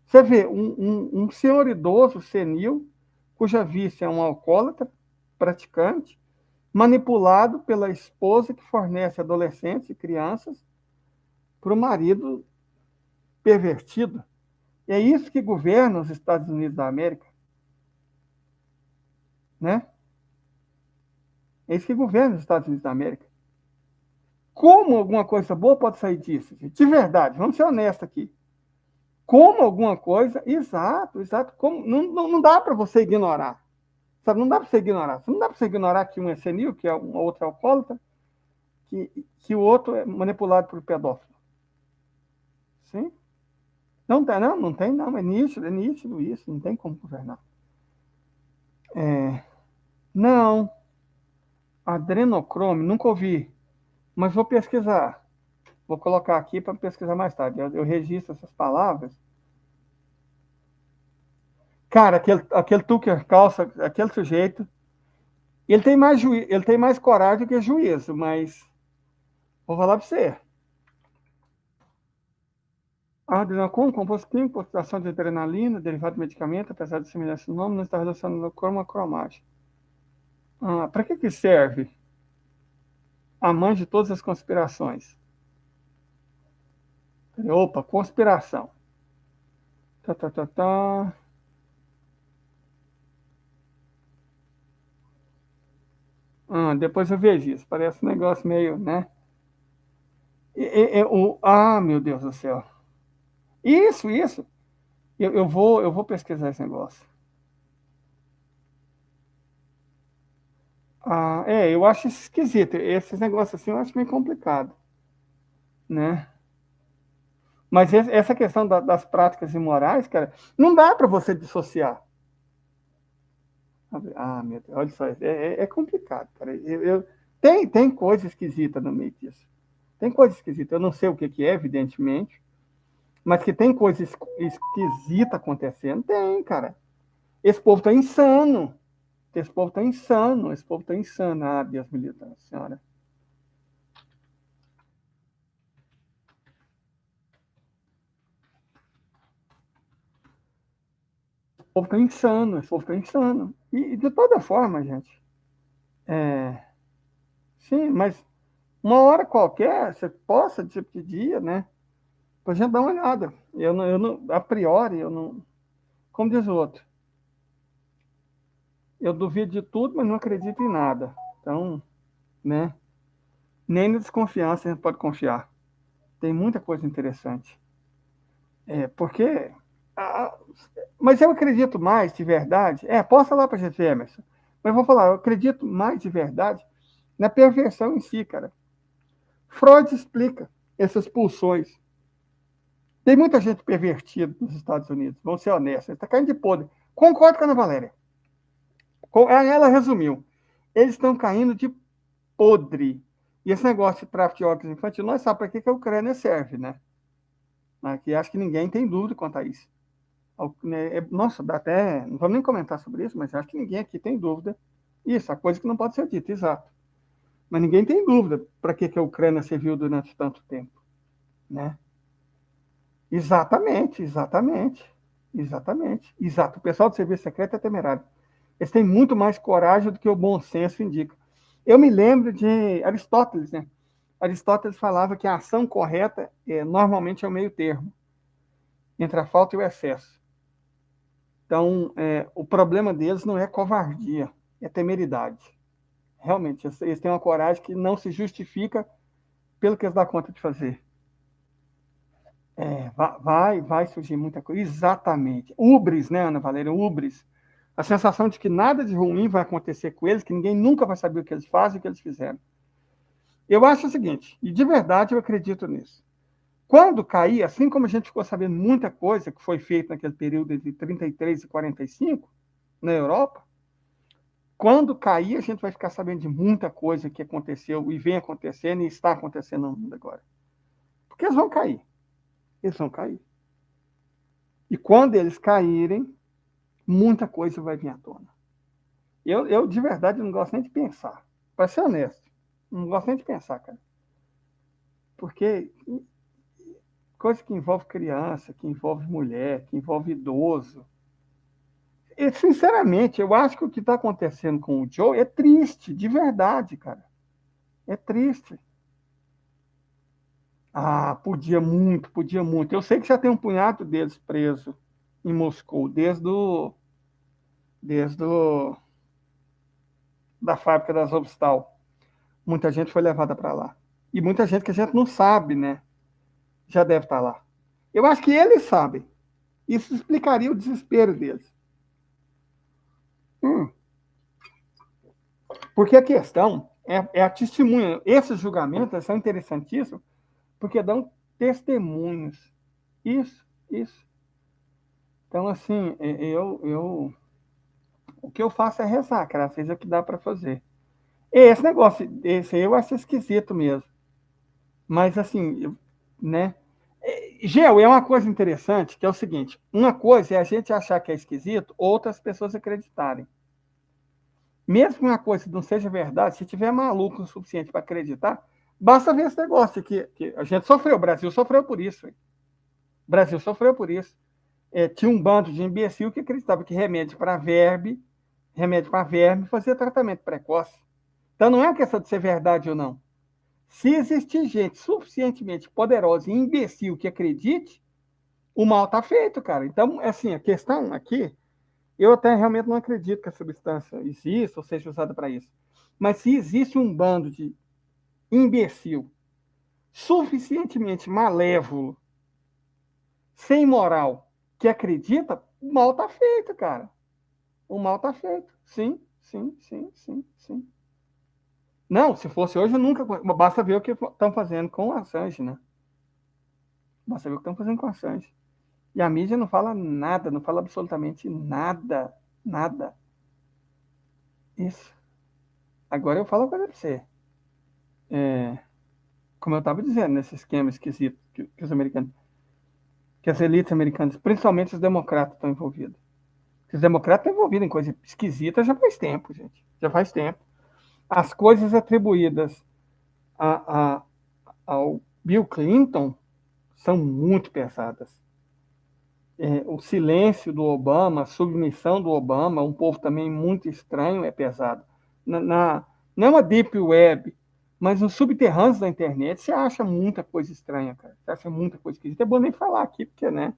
[SPEAKER 1] Você vê um senhor idoso, senil, cuja vícia é um alcoólatra, praticante, manipulado pela esposa que fornece adolescentes e crianças para o marido pervertido. E é isso que governa os Estados Unidos da América, né? É isso que governa os Estados Unidos da América. Como alguma coisa boa pode sair disso? Gente? De verdade, vamos ser honestos aqui. Como alguma coisa, exato, exato. Como, não dá para você ignorar. Sabe? Não dá para você ignorar. Não dá para você ignorar que um é senil, que um outro é alcoólatra, que o outro é manipulado por pedófilo. Sim? Não tem, não tem, não. É nítido isso, não tem como governar. Não, adrenocrome, nunca ouvi, mas vou pesquisar. Vou colocar aqui para pesquisar mais tarde. Eu registro essas palavras. Cara, aquele Tucker Carlson, aquele sujeito, ele tem mais coragem do que juízo, mas vou falar para você. Adrenocrome, composto químico, concentração de adrenalina, derivado de medicamento, apesar de semelhança no nome, não está relacionado com a cromagem. Para que serve? A mãe de todas as conspirações. Opa, conspiração. Tá, tá, tá, tá. Depois eu vejo isso. Parece um negócio meio, né? Meu Deus do céu. Isso. Eu vou pesquisar esse negócio. Eu acho esquisito. Esses negócios assim eu acho meio complicado, né? Mas essa questão das práticas imorais, cara, não dá para você dissociar. Meu Deus, olha só, é complicado, cara. Tem coisa esquisita no meio disso. Tem coisa esquisita. Eu não sei o que é, evidentemente, mas que tem coisa esquisita acontecendo, tem, cara. Esse povo tá insano. Esse povo tá insano. Esse povo tá insano. Deus me livre, senhora. Esse povo tá insano. Esse povo tá insano. E de toda forma, gente. Sim, mas uma hora qualquer, você possa, tipo de dia, né? Pra gente dar uma olhada. A priori, eu não. Como diz o outro, eu duvido de tudo, mas não acredito em nada. Então, né? Nem na desconfiança a gente pode confiar. Tem muita coisa interessante. Porque. ah, mas eu acredito mais de verdade. Posta lá para gente, Emerson. Mas eu vou falar, eu acredito mais de verdade na perversão em si, cara. Freud explica essas pulsões. Tem muita gente pervertida nos Estados Unidos, vamos ser honestos. Está caindo de podre. Concordo com a Ana Valéria. Ela resumiu. Eles estão caindo de podre. E esse negócio de tráfico de órgãos infantil, nós sabemos para que a Ucrânia serve, né? Aqui acho que ninguém tem dúvida quanto a isso. Nossa, dá até. Não vamos nem comentar sobre isso, mas acho que ninguém aqui tem dúvida. Isso, a coisa que não pode ser dita, exato. Mas ninguém tem dúvida para que a Ucrânia serviu durante tanto tempo, né? Exatamente. Exato. O pessoal do serviço secreto é temerário. Eles têm muito mais coragem do que o bom senso indica. Eu me lembro de Aristóteles, né? Aristóteles falava que a ação correta normalmente é o meio termo entre a falta e o excesso. Então, o problema deles não é covardia, é temeridade. Realmente, eles têm uma coragem que não se justifica pelo que eles dão conta de fazer. Vai surgir muita coisa. Exatamente. Ubris, né, Ana Valéria? Ubris. A sensação de que nada de ruim vai acontecer com eles, que ninguém nunca vai saber o que eles fazem e o que eles fizeram. Eu acho o seguinte, e de verdade eu acredito nisso. Quando cair, assim como a gente ficou sabendo muita coisa que foi feita naquele período entre 33 e 45, na Europa, quando cair, a gente vai ficar sabendo de muita coisa que aconteceu e vem acontecendo e está acontecendo no mundo agora. Porque eles vão cair. Eles vão cair. E quando eles caírem, muita coisa vai vir à tona. Eu de verdade, não gosto nem de pensar. Para ser honesto, não gosto nem de pensar, cara. Porque coisa que envolve criança, que envolve mulher, que envolve idoso. E, sinceramente, eu acho que o que está acontecendo com o Joe é triste, de verdade, cara. É triste. Ah, podia muito, podia muito. Eu sei que já tem um punhado deles preso em Moscou, desde da fábrica da Azovstal. Muita gente foi levada para lá. E muita gente que a gente não sabe, né? Já deve estar lá. Eu acho que eles sabem. Isso explicaria o desespero deles. Hum. Porque a questão é a testemunha. Esses julgamentos são interessantíssimos porque dão testemunhos. Isso, isso. Então, assim, o que eu faço é rezar, cara, seja o que dá para fazer. Esse negócio, esse eu acho esquisito mesmo. Mas, assim, né? Gel, é uma coisa interessante, que é o seguinte: uma coisa é a gente achar que é esquisito, outras pessoas acreditarem. Mesmo que uma coisa não seja verdade, se tiver maluco o suficiente para acreditar, basta ver esse negócio que a gente sofreu, o Brasil sofreu por isso. O Brasil sofreu por isso. Tinha um bando de imbecil que acreditava que remédio para verme fazia tratamento precoce. Então não é uma questão de ser verdade ou não. Se existir gente suficientemente poderosa e imbecil que acredite, o mal está feito, cara. Então, assim, a questão aqui, eu até realmente não acredito que a substância exista ou seja usada para isso. Mas se existe um bando de imbecil suficientemente malévolo, sem moral, que acredita, o mal está feito, cara. O mal está feito. Sim, sim, sim, sim, sim. Não, se fosse hoje, eu nunca. Basta ver o que estão fazendo com o Assange, né? Basta ver o que estão fazendo com o Assange. E a mídia não fala nada, não fala absolutamente nada. Nada. Isso. Agora eu falo uma coisa pra você. Como eu estava dizendo, nesse esquema esquisito que os americanos, que as elites americanas, principalmente os democratas, estão envolvidos. Os democratas estão envolvidos em coisa esquisita já faz tempo, gente. Já faz tempo. As coisas atribuídas a, a, ao Bill Clinton são muito pesadas. O silêncio do Obama, a submissão do Obama, um povo também muito estranho, é pesado. Não é uma deep web, mas nos subterrâneos da internet você acha muita coisa estranha, cara. Você acha muita coisa esquisita. É bom nem falar aqui, porque, né?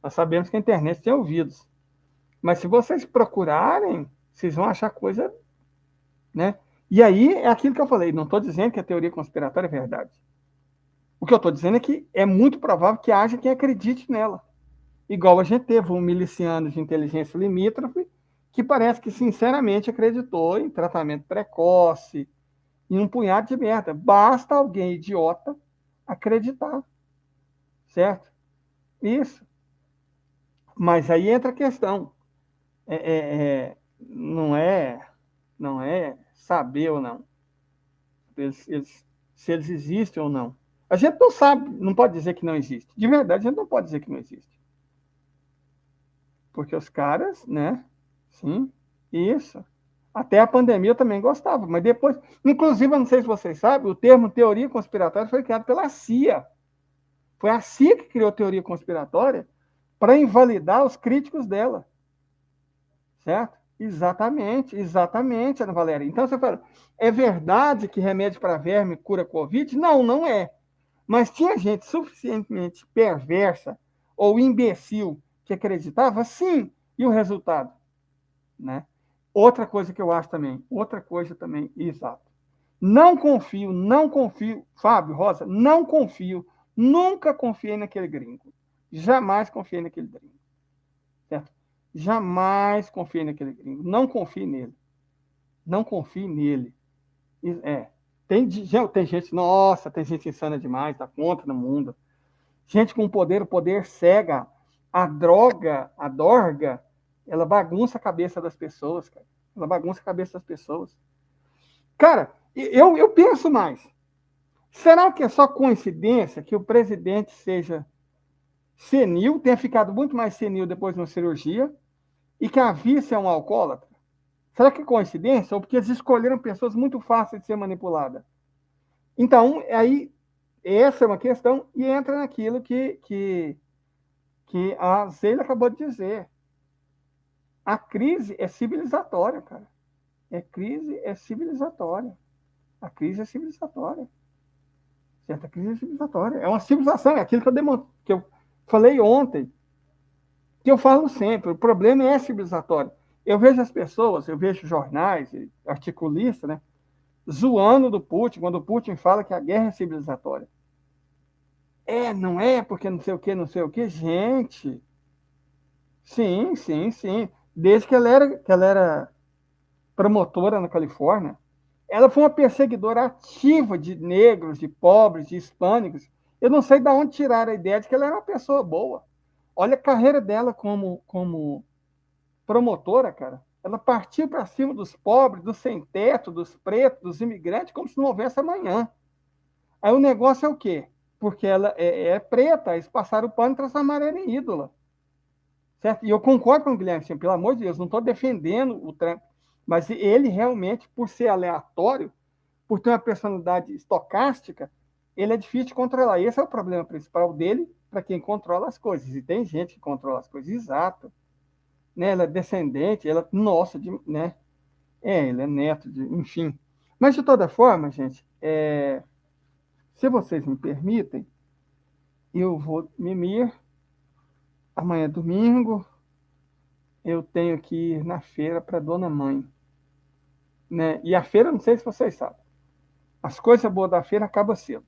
[SPEAKER 1] Nós sabemos que a internet tem ouvidos. Mas se vocês procurarem, vocês vão achar coisa, né? E aí é aquilo que eu falei. Não estou dizendo que a teoria conspiratória é verdade. O que eu estou dizendo é que é muito provável que haja quem acredite nela. Igual a gente teve um miliciano de inteligência limítrofe que parece que sinceramente acreditou em tratamento precoce, em um punhado de merda. Basta alguém idiota acreditar, certo? Isso. Mas aí entra a questão. Não é saber ou não. Se eles existem ou não. A gente não sabe, não pode dizer que não existe. De verdade, a gente não pode dizer que não existe. Porque os caras, né? Sim, isso. Até a pandemia eu também gostava, mas depois, inclusive, eu não sei se vocês sabem, o termo teoria conspiratória foi criado pela CIA. Foi a CIA que criou a teoria conspiratória para invalidar os críticos dela. Certo? Exatamente, exatamente, Ana Valéria. Então você fala, é verdade que remédio para verme cura Covid? Não, não é. Mas tinha gente suficientemente perversa ou imbecil que acreditava? Sim. E o resultado? Né? Outra coisa também, exato. Não confio, Fábio, Rosa, não confio, nunca confiei naquele gringo. Jamais confiei naquele gringo. Certo? Jamais confiei naquele gringo. Não confie nele. Não confie nele. É. Tem gente, nossa, tem gente insana demais, tá contra no mundo. Gente com poder, o poder cega. A droga, a dorga, ela bagunça a cabeça das pessoas, cara. Ela bagunça a cabeça das pessoas. Cara, eu penso mais. Será que é só coincidência que o presidente seja senil, tenha ficado muito mais senil depois de uma cirurgia, e que a vice é um alcoólatra? Será que é coincidência? Ou porque eles escolheram pessoas muito fáceis de ser manipuladas? Então, aí, essa é uma questão, e entra naquilo que a Zeila acabou de dizer. A crise é civilizatória, cara. Crise é civilizatória. A crise é civilizatória. Certo? A crise é civilizatória. É uma civilização, é aquilo que eu falei ontem, que eu falo sempre. O problema é civilizatório. Eu vejo as pessoas, eu vejo jornais, articulistas, né, zoando do Putin, quando o Putin fala que a guerra é civilizatória. Não é, porque não sei o que, não sei o que. Gente, sim, sim, sim. Desde que ela era promotora na Califórnia, ela foi uma perseguidora ativa de negros, de pobres, de hispânicos. Eu não sei de onde tiraram a ideia de que ela era uma pessoa boa. Olha a carreira dela como promotora, cara. Ela partiu para cima dos pobres, dos sem-teto, dos pretos, dos imigrantes, como se não houvesse amanhã. Aí o negócio é o quê? Porque ela é preta, eles passaram o pano e transformaram ela em ídola. Certo? E eu concordo com o Guilherme, assim, pelo amor de Deus, não estou defendendo o Trump, mas ele realmente, por ser aleatório, por ter uma personalidade estocástica, ele é difícil de controlar. Esse é o problema principal dele, para quem controla as coisas. E tem gente que controla as coisas, exato. Né? Ela é descendente, ela, nossa, né? Ele é neto, enfim. Mas, de toda forma, gente, se vocês me permitem, eu vou mimir. Amanhã é domingo, eu tenho que ir na feira para Dona Mãe. Né? E a feira, não sei se vocês sabem, as coisas boas da feira acabam cedo.